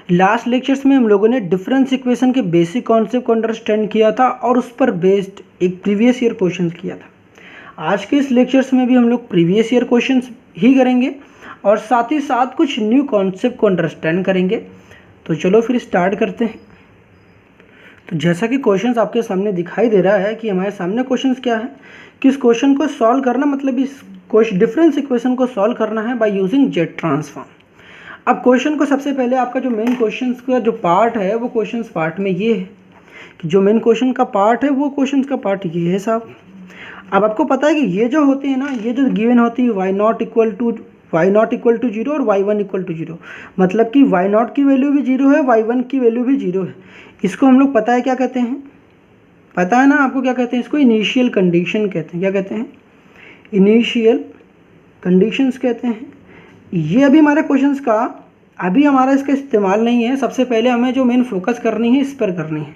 Last lectures में हम लोगों ने डिफरेंस इक्वेशन के बेसिक कॉन्सेप्ट को अंडरस्टैंड किया था और उस पर बेस्ड एक प्रीवियस ईयर क्वेश्चन किया था। आज के इस लेक्चर्स में भी हम लोग प्रीवियस ईयर क्वेश्चन ही करेंगे और साथ ही साथ कुछ न्यू कॉन्सेप्ट को अंडरस्टैंड करेंगे। तो चलो फिर स्टार्ट करते हैं। तो जैसा कि क्वेश्चंस आपके सामने दिखाई दे रहा है कि हमारे सामने क्वेश्चंस क्या है कि इस क्वेश्चन को सॉल्व करना मतलब इस डिफरेंस इक्वेशन को सॉल्व करना है बाय यूजिंग जेड ट्रांसफॉर्म। अब क्वेश्चन को सबसे पहले आपका जो मेन क्वेश्चन का जो पार्ट है वो क्वेश्चन पार्ट में ये है कि जो मेन क्वेश्चन का पार्ट है वो क्वेश्चन का पार्ट ये है साहब। अब आपको पता है कि ये जो होते हैं ना, ये जो गिवन होती है y not equal to zero और y1 इक्वल टू जीरो, मतलब कि y नॉट की वैल्यू भी जीरो है, y1 की वैल्यू भी जीरो है। इसको हम लोग पता है क्या कहते हैं, पता है ना आपको क्या कहते हैं? इसको इनिशियल कंडीशन कहते हैं। क्या कहते हैं? इनिशियल कंडीशंस कहते हैं। ये अभी हमारे क्वेश्चंस का अभी हमारा इसका इस्तेमाल नहीं है। सबसे पहले हमें जो मेन फोकस करनी है इस पर करनी है।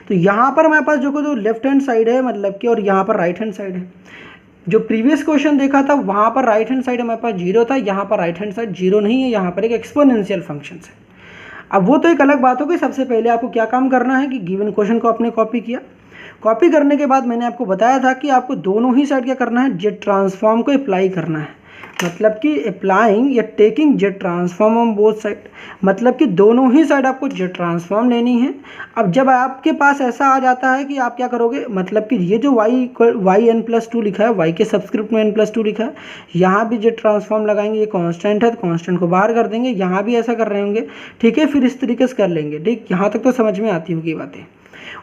तो यहाँ पर हमारे पास जो लेफ्ट हैंड साइड है मतलब कि, और यहाँ पर राइट हैंड साइड है। जो प्रीवियस क्वेश्चन देखा था वहाँ पर राइट हैंड साइड हमारे पास जीरो था, यहाँ पर राइट हैंड साइड जीरो नहीं है, यहाँ पर एक एक्सपोनेंशियल फंक्शन है। अब वो तो एक अलग बात हो गई। सबसे पहले आपको क्या काम करना है कि गिवन क्वेश्चन को आपने कॉपी किया। कॉपी करने के बाद मैंने आपको बताया था कि आपको दोनों ही साइड क्या करना है, जेड ट्रांसफॉर्म को अप्लाई करना है। मतलब कि अप्लाइंग या taking Z transform on both side, मतलब कि दोनों ही साइड आपको जेड ट्रांसफॉर्म लेनी है। अब जब आपके पास ऐसा आ जाता है कि आप क्या करोगे, मतलब कि ये जो वाई एन प्लस टू लिखा है, वाई के सब्सक्रिप्ट में n+2 लिखा है, यहाँ भी जेड ट्रांसफॉर्म लगाएंगे। ये कांस्टेंट है तो कांस्टेंट को बाहर कर देंगे, यहाँ भी ऐसा कर रहे होंगे। ठीक है, फिर इस तरीके से कर लेंगे। ठीक, यहाँ तक तो समझ में आती होगी बातें।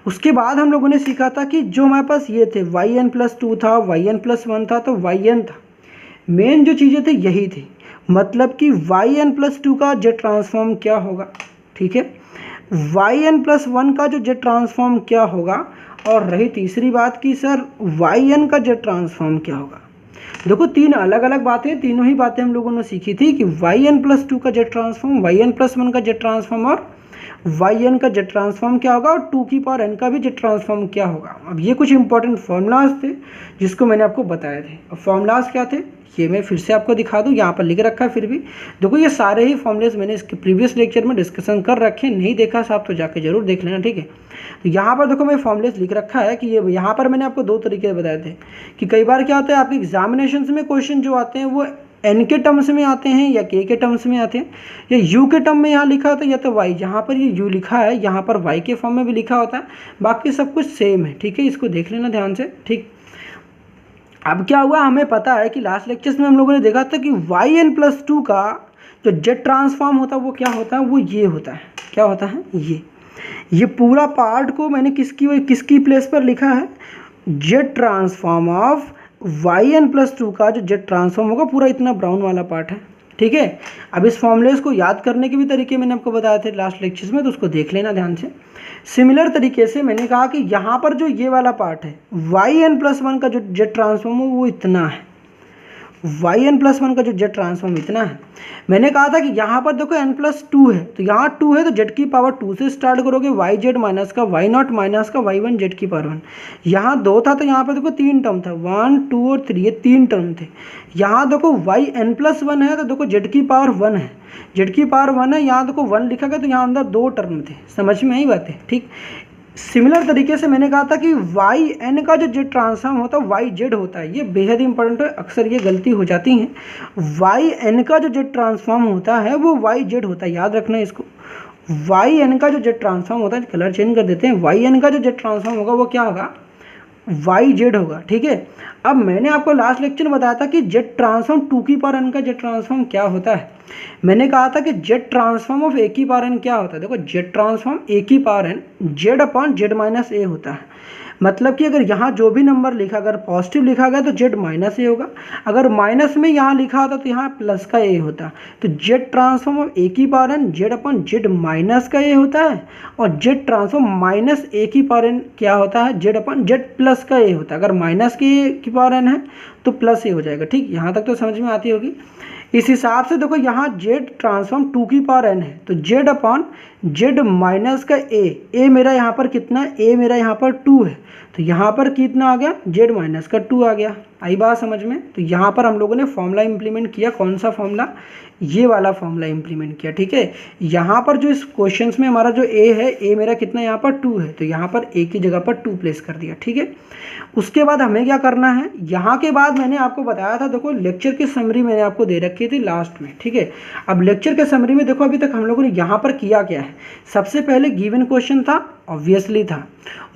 उसके बाद हम लोगों ने सीखा था कि जो हमारे पास ये थे yn+2 था, yn+1 था, तो yn था। मेन जो चीज़ें थे यही थी, मतलब कि yn+2 का जेड ट्रांसफॉर्म क्या होगा। ठीक है, yn+1 का जो जेड ट्रांसफॉर्म क्या होगा, और रही तीसरी बात कि सर yn का जेड ट्रांसफॉर्म क्या होगा। देखो तीन अलग अलग बातें, तीनों ही बातें हम लोगों ने सीखी थी कि yn+2 का जेड ट्रांसफॉर्म, yn+1 का जेड ट्रांसफॉर्म और yn का जेड ट्रांसफॉर्म क्या होगा, और 2 की पावर n का भी जेड ट्रांसफॉर्म क्या होगा। अब ये कुछ इंपॉर्टेंट फॉर्मूलाज थे जिसको मैंने आपको बताए थे। अब फॉर्मूलाज क्या थे ये मैं फिर से आपको दिखा दूं, यहाँ पर लिख रखा है। फिर भी देखो ये सारे ही फॉर्मूलेज मैंने इसके प्रीवियस लेक्चर में डिस्कशन कर रखे हैं, नहीं देखा साहब तो जाके जरूर देख लेना। ठीक है, तो यहाँ पर देखो मैं फॉर्मूलेज लिख रखा है कि ये यहाँ पर मैंने आपको दो तरीके बताए थे कि कई बार क्या होता है आपके एग्जामिनेशन में क्वेश्चन जो आते हैं वो n के टर्म्स में आते हैं या k के टर्म्स में आते हैं, या u के टर्म में यहाँ लिखा होता है या तो y। जहाँ पर ये u लिखा है यहाँ पर y के फॉर्म में भी लिखा होता है, बाकी सब कुछ सेम है। ठीक है, इसको देख लेना ध्यान से। ठीक, अब क्या हुआ, हमें पता है कि लास्ट लेक्चर्स में हम लोगों ने देखा था कि yn+2 का जो जेड ट्रांसफॉर्म होता है वो क्या होता है, वो ये होता है। क्या होता है, ये पूरा पार्ट को मैंने किसकी प्लेस पर लिखा है, जेड ट्रांसफॉर्म ऑफ yn+2 का जो जेड ट्रांसफॉर्म होगा, पूरा इतना ब्राउन वाला पार्ट है। ठीक है, अब इस फॉर्मूलेस को याद करने के भी तरीके मैंने आपको बताए थे लास्ट लेक्चर्स में, तो उसको देख लेना ध्यान से। सिमिलर तरीके से मैंने कहा कि यहाँ पर जो ये वाला पार्ट है yn+1 का जो जेड ट्रांसफॉर्म है वो इतना है, yn+1 का जो जेड ट्रांसफॉर्म इतना है। मैंने कहा था कि यहाँ पर देखो n+2 है, तो यहाँ 2 है तो जेड की पावर 2 से स्टार्ट करोगे, yz माइनस का y0 माइनस का y1 जेड की पावर 1। यहाँ 2 था तो यहाँ पर देखो 3 टर्म था, 1 2 और 3, ये 3 टर्म थे। यहाँ देखो yn+1 है तो देखो जेड की पावर 1 है, जेड की पावर 1 है, यहाँ देखो 1 लिखा गया तो यहाँ अंदर 2 टर्म थे। समझ में आई बात है। ठीक, सिमिलर तरीके से मैंने कहा था कि yn का जो जेड ट्रांसफॉर्म होता है yz होता है। ये बेहद इंपॉर्टेंट है, अक्सर ये गलती हो जाती है। yn का जो जेड ट्रांसफॉर्म होता है वो yz होता है, याद रखना इसको। yn का जो जेड ट्रांसफॉर्म होता है, कलर चेंज कर देते हैं, yn का जो जेड ट्रांसफॉर्म होगा वो क्या होगा, yz होगा। ठीक है, अब मैंने आपको लास्ट लेक्चर में बताया था कि जेड ट्रांसफॉर्म 2 की पावर n का जेड ट्रांसफॉर्म क्या होता है। मैंने कहा था कि जेड ट्रांसफॉर्म ऑफ a की पावर n क्या होता है। देखो जेड ट्रांसफॉर्म a की पावर n z/z-a होता है। मतलब कि अगर यहाँ जो भी नंबर लिखा, अगर पॉजिटिव लिखा गया तो z-a होगा, अगर माइनस में यहाँ लिखा होता तो यहाँ प्लस का a होता। तो जेड ट्रांसफॉर्म ऑफ a की पावर n z/z का a होता है, और जेड ट्रांसफॉर्म -a की पावर n क्या होता है, z/z+ का a होता है। अगर माइनस की पावर n है तो प्लस a हो जाएगा। ठीक, यहाँ तक तो समझ में आती होगी। इस हिसाब से देखो यहाँ जेड ट्रांसफॉर्म 2 की पावर n है तो z/z माइनस का a मेरा यहाँ पर कितना, a मेरा यहाँ पर 2 है, तो यहाँ पर कितना आ गया, z- का 2 आ गया। आई बात समझ में। तो यहाँ पर हम लोगों ने फॉर्मूला इंप्लीमेंट किया, कौन सा फॉर्मूला, ये वाला फॉर्मूला इंप्लीमेंट किया, ठीक है। यहाँ पर जो इस क्वेश्चंस में हमारा जो ए है, ए मेरा कितना यहाँ पर 2 है, तो यहाँ पर ए की जगह पर 2 प्लेस कर दिया, ठीक है। उसके बाद हमें क्या करना है, यहाँ के बाद मैंने आपको बताया था, देखो लेक्चर की समरी मैंने आपको दे रखी थी लास्ट में, ठीक है। अब लेक्चर के समरी में देखो अभी तक हम लोगों ने यहाँ पर किया क्या है। सबसे पहले गिवन क्वेश्चन था, ऑब्वियसली था,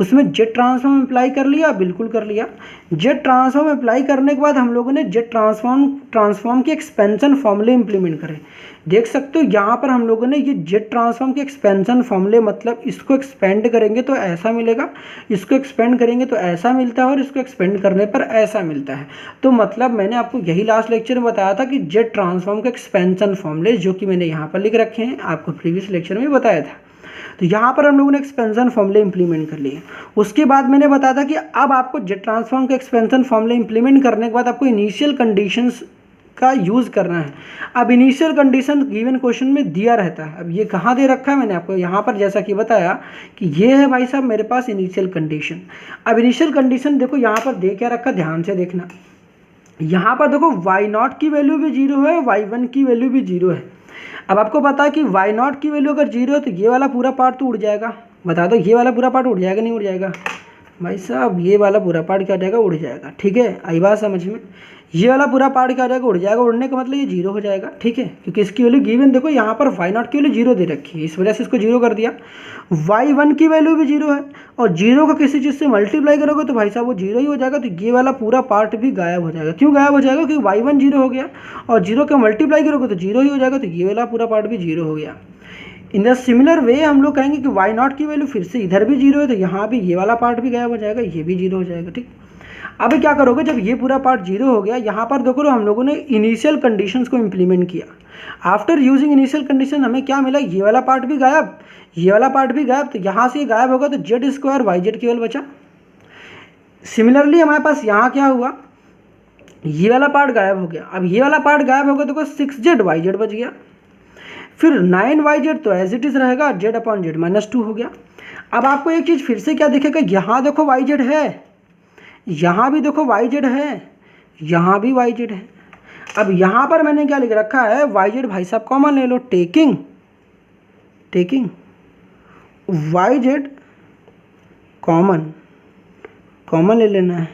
उसमें जेड ट्रांसफॉर्म अप्लाई कर लिया, बिल्कुल कर लिया। जेड ट्रांसफॉर्म अप्लाई करने के बाद हम लोगों ने जेड ट्रांसफॉर्म के एक्सपेंशन फॉर्मूले इंप्लीमेंट करे। देख सकते हो यहाँ पर हम लोगों ने ये जेड ट्रांसफॉर्म के एक्सपेंशन फॉर्मूले, मतलब इसको एक्सपेंड करेंगे तो ऐसा मिलेगा, इसको एक्सपेंड करेंगे तो ऐसा मिलता है, और इसको एक्सपेंड करने पर ऐसा मिलता है। तो मतलब मैंने आपको यही लास्ट लेक्चर में बताया था कि जेड ट्रांसफॉर्म के एक्सपेंशन फॉर्मूले, जो कि मैंने यहाँ पर लिख रखे हैं, आपको प्रीवियस लेक्चर में बताया था। तो यहाँ पर हम लोगों ने एक्सपेंशन फॉर्मूले इंप्लीमेंट कर लिए। उसके बाद मैंने बताया था कि अब आपको जेड ट्रांसफॉर्म के एक्सपेंशन फॉर्मूले इंप्लीमेंट करने के बाद आपको इनिशियल कंडीशंस का यूज़ करना है। अब इनिशियल कंडीशन गिवन क्वेश्चन में दिया रहता है। अब ये कहाँ दे रखा है, मैंने आपको यहाँ पर जैसा कि बताया कि ये है भाई साहब मेरे पास इनिशियल कंडीशन। अब इनिशियल कंडीशन देखो यहाँ पर दे क्या रखा, ध्यान से देखना। यहाँ पर देखो y0 की वैल्यू भी 0 है, y1 की वैल्यू भी 0 है। अब आपको पता है कि y0 की वैल्यू अगर 0 है तो ये वाला पूरा पार्ट तो उड़ जाएगा। बता दो, ये वाला पूरा पार्ट उड़ जाएगा नहीं उड़ जाएगा भाई साहब, ये वाला पूरा पार्ट क्या हो जाएगा, उड़ जाएगा, ठीक है। आई बात समझ में। ये वाला पूरा पार्ट क्या हो जाएगा, उड़ जाएगा। उड़ने का मतलब ये 0 हो जाएगा, ठीक है, क्योंकि इसकी वैल्यू गिवन देखो यहाँ पर y0 की वैल्यू 0 दे रखी है, इस वजह से इसको 0 कर दिया। y1 की वैल्यू भी 0 है, और 0 का किसी चीज़ से मल्टीप्लाई करोगे तो भाई साहब वो 0 ही हो जाएगा। तो ये वाला पूरा पार्ट भी गायब हो जाएगा। क्यों गायब हो जाएगा, क्योंकि y1 0 हो गया, और 0 का मल्टीप्लाई करोगे तो 0 ही हो जाएगा। तो ये वाला पूरा पार्ट भी 0 हो गया। इन द सिमिलर वे हम लोग कहेंगे कि y0 की वैल्यू फिर से इधर भी 0 है, तो यहाँ भी ये वाला पार्ट भी गायब हो जाएगा, ये भी 0 हो जाएगा, ठीक। अब क्या करोगे, जब ये पूरा पार्ट 0 हो गया, यहाँ पर देखो हम लोगों ने इनिशियल कंडीशंस को इंप्लीमेंट किया। आफ्टर यूजिंग इनिशियल कंडीशन हमें क्या मिला, ये वाला पार्ट भी गायब, ये वाला पार्ट भी गायब। तो यहाँ से ये गायब होगा तो जेड स्क्वायर वाई जेड केवल बचा। सिमिलरली हमारे पास यहाँ क्या हुआ, ये वाला पार्ट गायब हो गया। अब ये वाला पार्ट गायब होगा, देखो 6z वाई जेड बच गया। फिर 9yz तो एज इट इज़ रहेगा, z/z-2 हो गया। अब आपको एक चीज़ फिर से क्या दिखेगा, यहाँ देखो yz है, यहाँ भी देखो yz है, यहाँ भी yz है। अब यहाँ पर मैंने क्या लिख रखा है, yz भाई साहब कॉमन ले लो, टेकिंग yz कॉमन ले लेना है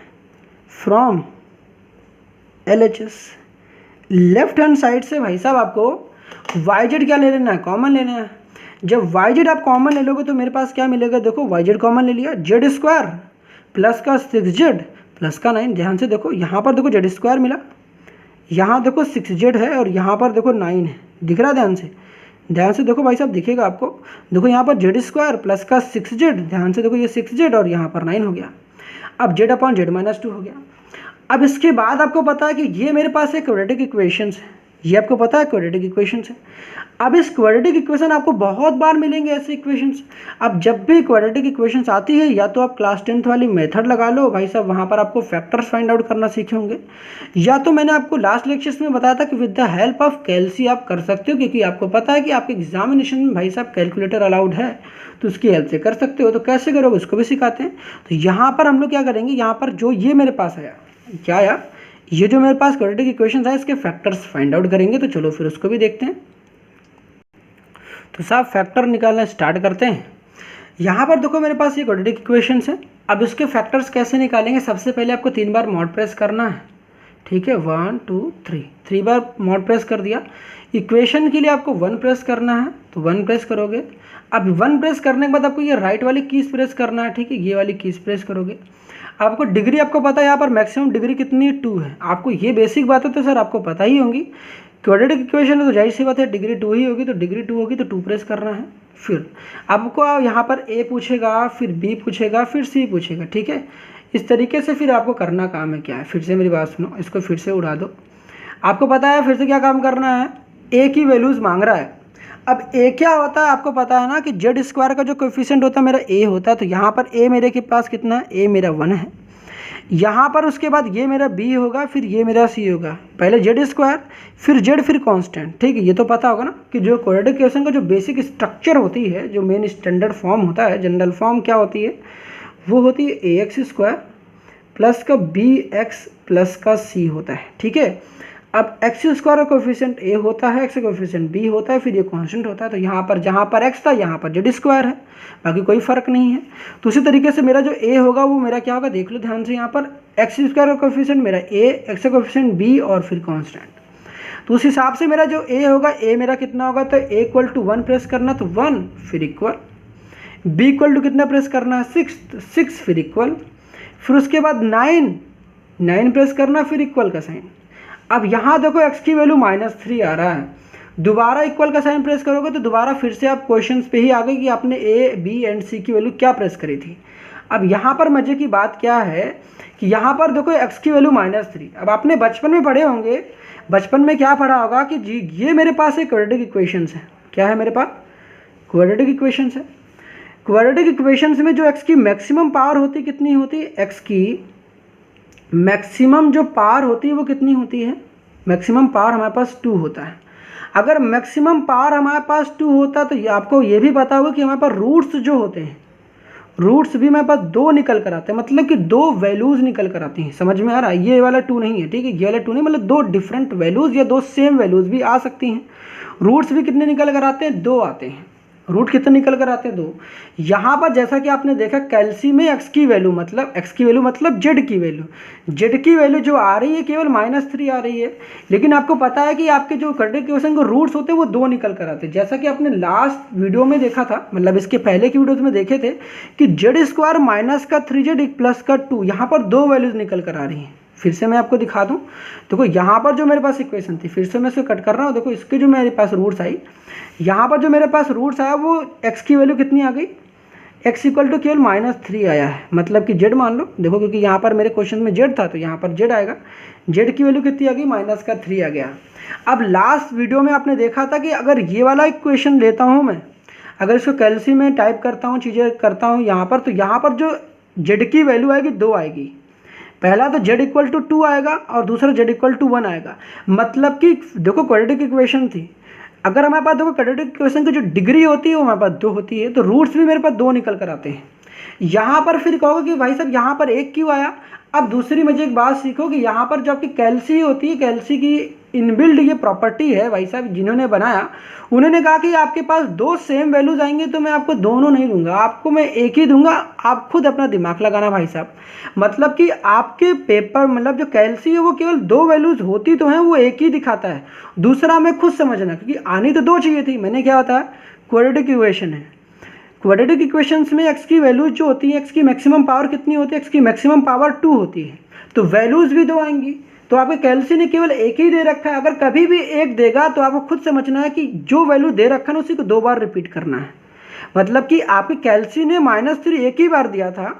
from LHS। Left hand side से भाई साहब आपको yz क्या ले लेना है, कॉमन लेना है। जब yz आप कॉमन ले लोगे तो मेरे पास क्या मिलेगा, देखो yz कॉमन ले लिया, जेड स्क्वायर प्लस का 6z प्लस का 9। ध्यान से देखो यहाँ पर देखो जेड स्क्वायर मिला, यहाँ देखो 6z है, और यहाँ पर देखो 9 है, दिख रहा है। ध्यान से देखो भाई साहब, दिखेगा आपको। देखो यहाँ पर जेड स्क्वायर प्लस का 6z, ध्यान से देखो ये 6z और यहाँ पर 9 हो गया। अब z/z-2 हो गया। अब इसके बाद आपको पता है कि ये मेरे पास एक क्वाड्रेटिक इक्वेशंस है, ये आपको पता है क्वाड्रेटिक इक्वेशंस है। अब इस क्वाड्रेटिक इक्वेशन आपको बहुत बार मिलेंगे ऐसे इक्वेशंस। अब जब भी क्वाड्रेटिक इक्वेशंस आती है, या तो आप क्लास 10th वाली मेथड लगा लो भाई साहब, वहाँ पर आपको फैक्टर्स फाइंड आउट करना सीखे होंगे, या तो मैंने आपको लास्ट लेक्चर्स में बताया था कि विद द हेल्प ऑफ कैलसी आप कर सकते हो, क्योंकि आपको पता है कि आपके एग्जामिनेशन में भाई साहब कैलकुलेटर अलाउड है, तो उसकी हेल्प से कर सकते हो। तो कैसे करोगे उसको भी सिखाते हैं। तो यहाँ पर हम लोग क्या करेंगे, यहाँ पर जो ये मेरे पास आया, क्या आया, ये जो मेरे पास क्वाड्रेटिक इक्वेशंस है, इसके फैक्टर्स फाइंड आउट करेंगे। तो चलो फिर उसको भी देखते हैं। तो साहब फैक्टर निकालना स्टार्ट करते हैं। यहाँ पर देखो मेरे पास ये क्वाड्रेटिक इक्वेशंस है। अब इसके फैक्टर्स कैसे निकालेंगे, सबसे पहले आपको 3 बार मॉड प्रेस करना है, ठीक है, 1 2 3 बार मॉड प्रेस कर दिया। इक्वेशन के लिए आपको 1 प्रेस करना है, तो 1 प्रेस करोगे। अब 1 प्रेस करने के बाद आपको ये राइट वाली कीज प्रेस करना है, ठीक है, ये वाली कीज प्रेस करोगे। आपको डिग्री आपको पता है, यहाँ पर मैक्सिमम डिग्री कितनी है, 2 है। आपको ये बेसिक बात है तो सर आपको पता ही होंगी, क्वाड्रेटिक इक्वेशन है तो जाहिर सी बात है डिग्री 2 ही होगी, तो डिग्री 2 होगी तो 2 प्रेस करना है। फिर आपको यहाँ पर ए पूछेगा, फिर बी पूछेगा, फिर सी पूछेगा, ठीक है। इस तरीके से फिर आपको करना काम है क्या है, फिर से मेरी बात सुनो, इसको फिर से उड़ा दो। आपको पता है फिर से क्या काम करना है, ए की वैल्यूज़ मांग रहा है। अब ए क्या होता है आपको पता है ना कि जेड स्क्वायर का जो कोएफिशिएंट होता है मेरा ए होता है। तो यहाँ पर ए मेरे के पास कितना है, ए मेरा 1 है। यहाँ पर उसके बाद ये मेरा बी होगा, फिर ये मेरा सी होगा, पहले जेड स्क्वायर फिर जेड फिर कांस्टेंट, ठीक है। ये तो पता होगा ना कि जो क्वाड्रेटिक इक्वेशन का जो बेसिक स्ट्रक्चर होती है, जो मेन स्टैंडर्ड फॉर्म होता है, जनरल फॉर्म क्या होती है, वो होती है ax² प्लस का बी एक्स प्लस का सी होता है, ठीक है। अब एक्स स्क्वायर का कोफिशिएंट ए होता है, एक्स का कोफिशिएंट बी होता है, फिर ये कांस्टेंट होता है, तो यहाँ पर जहाँ पर एक्स था यहाँ पर जेड स्क्वायर है, बाकी कोई फर्क नहीं है। तो उसी तरीके से मेरा जो ए होगा वो मेरा क्या होगा, देख लो ध्यान से, यहाँ पर एक्स स्क्वायर का कोफिशिएंट मेरा ए, एक्स का कोफिशिएंट बी और फिर कांस्टेंट। तो उस हिसाब से मेरा जो ए होगा, ए मेरा कितना होगा, तो ए इक्वल टू 1 प्रेस करना, तो 1 फिर इक्वल, बी इक्वल टू कितना प्रेस करना है, 6 फिर इक्वल, फिर उसके बाद 9 प्रेस करना, फिर इक्वल का साइन। अब यहाँ देखो x की वैल्यू -3 आ रहा है, दोबारा इक्वल का साइन प्रेस करोगे तो दोबारा फिर से आप क्वेश्चंस पे ही आ गए कि आपने a, b एंड c की वैल्यू क्या प्रेस करी थी। अब यहाँ पर मजे की बात क्या है कि यहाँ पर देखो x की वैल्यू -3। अब आपने बचपन में पढ़े होंगे, बचपन में क्या पढ़ा होगा कि जी ये मेरे पास एक क्वाड्रेटिक इक्वेशंस है। क्या है मेरे पास? क्वाड्रेटिक इक्वेशंस है। क्वाड्रेटिक इक्वेशंस में जो x की मैक्सिमम पावर होती कितनी होती है, x की मैक्सिमम जो पावर होती है वो कितनी होती है, मैक्सिमम पावर हमारे पास 2 होता है। अगर मैक्सिमम पावर हमारे पास 2 होता तो आपको ये भी पता होगा कि हमारे पास रूट्स जो होते हैं, रूट्स भी हमारे पास 2 निकल कर आते हैं, मतलब कि 2 वैल्यूज़ निकल कर आती हैं। समझ में आ रहा है? ये वाला 2 नहीं है, ठीक है, ये वाला 2 नहीं, मतलब 2 डिफरेंट वैल्यूज़ या 2 सेम वैल्यूज़ भी आ सकती हैं। रूट्स भी कितने निकल कर आते हैं, 2 आते हैं। रूट कितने निकल कर आते हैं, 2। यहाँ पर जैसा कि आपने देखा कैल्सी में x की वैल्यू मतलब z की वैल्यू, z की वैल्यू जो आ रही है केवल -3 आ रही है। लेकिन आपको पता है कि आपके जो क्वाड्रेटिक इक्वेशन के रूट्स होते हैं वो 2 निकल कर आते हैं। जैसा कि आपने लास्ट वीडियो में देखा था, मतलब इसके पहले की वीडियोज में देखे थे कि z² माइनस का 3z प्लस का 2, यहाँ पर 2 वैल्यूज निकल कर आ रही हैं। फिर से मैं आपको दिखा दूं, देखो यहाँ पर जो मेरे पास इक्वेशन थी, फिर से मैं इसको कट कर रहा हूँ। देखो इसके जो मेरे पास रूट्स आई, यहाँ पर जो मेरे पास रूट्स आया वो x की वैल्यू कितनी आ गई, x इक्वल टू केवल -3 आया है, मतलब कि z मान लो। देखो क्योंकि यहाँ पर मेरे क्वेश्चन में z था तो यहाँ पर z आएगा, z की वैल्यू कितनी आ गई, -3 आ गया। अब लास्ट वीडियो में आपने देखा था कि अगर ये वाला इक्वेशन लेता हूँ मैं, अगर इसको कैल्सी में टाइप करता हूँ, चीज़ें करता हूँ यहाँ पर, तो यहाँ पर जो z की वैल्यू आएगी 2 आएगी। पहला तो z इक्वल टू 2 आएगा और दूसरा z इक्वल टू 1 आएगा। मतलब कि देखो क्वाड्रेटिक इक्वेशन थी, अगर हमारे पास देखो क्वाड्रेटिक इक्वेशन की जो डिग्री होती है वो हमारे पास 2 होती है, तो रूट्स भी मेरे पास 2 निकल कर आते हैं। यहाँ पर फिर कहोगे कि भाई साहब यहाँ पर 1 क्यों आया। अब दूसरी मुझे एक बात सीखो कि यहाँ पर जो आपकी कैल्सी होती है, कैल्सी की इनबिल्ड ये प्रॉपर्टी है, भाई साहब जिन्होंने बनाया उन्होंने कहा कि आपके पास 2 सेम वैल्यूज आएंगे तो मैं आपको दोनों नहीं दूंगा, आपको मैं एक ही दूंगा, आप खुद अपना दिमाग लगाना भाई साहब। मतलब कि आपके पेपर मतलब जो कैल्सी है वो केवल 2 वैल्यूज होती तो हैं, वो एक ही दिखाता है, दूसरा हमें खुद समझना, क्योंकि आनी तो 2 चाहिए थी। मैंने क्या बताया, क्वाड्रेटिक इक्वेशन है, क्वाड्रेटिक इक्वेशंस में x की वैल्यूज जो होती है, x की मैक्सिमम पावर कितनी होती है, x की मैक्सिमम पावर 2 होती है, तो वैल्यूज भी 2 आएंगी। तो आपके कैल्सी ने केवल एक ही दे रखा है, अगर कभी भी एक देगा तो आपको खुद समझना है कि जो वैल्यू दे रखा है उसी को 2 बार रिपीट करना है। मतलब कि आपके कैल्सी ने -3 एक ही बार दिया था,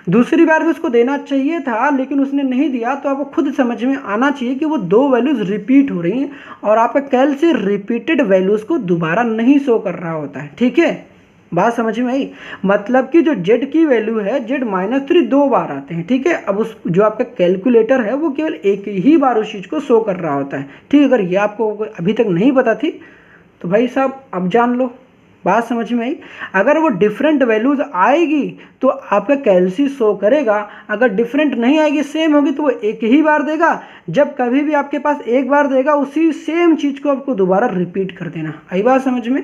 दूसरी बार भी उसको देना चाहिए था लेकिन उसने नहीं दिया, तो आपको खुद समझ में आना चाहिए कि वो 2 वैल्यूज रिपीट हो रही हैं और आपका कैल्सी रिपीटेड वैल्यूज को दोबारा नहीं शो कर रहा होता है। ठीक है, बात समझ में आई। मतलब कि जो z की वैल्यू है, z -3 2 बार आते हैं। ठीक है, अब उस जो आपका कैलकुलेटर है वो केवल एक ही बार उस चीज़ को शो कर रहा होता है। ठीक है, अगर ये आपको अभी तक नहीं पता थी तो भाई साहब अब जान लो, बात समझ में आई। अगर वो डिफरेंट वैल्यूज आएगी तो आपका कैल्सी शो करेगा, अगर डिफरेंट नहीं आएगी सेम होगी तो वो एक ही बार देगा। जब कभी भी आपके पास एक बार देगा उसी सेम चीज़ को आपको दोबारा रिपीट कर देना। आई बात समझ में।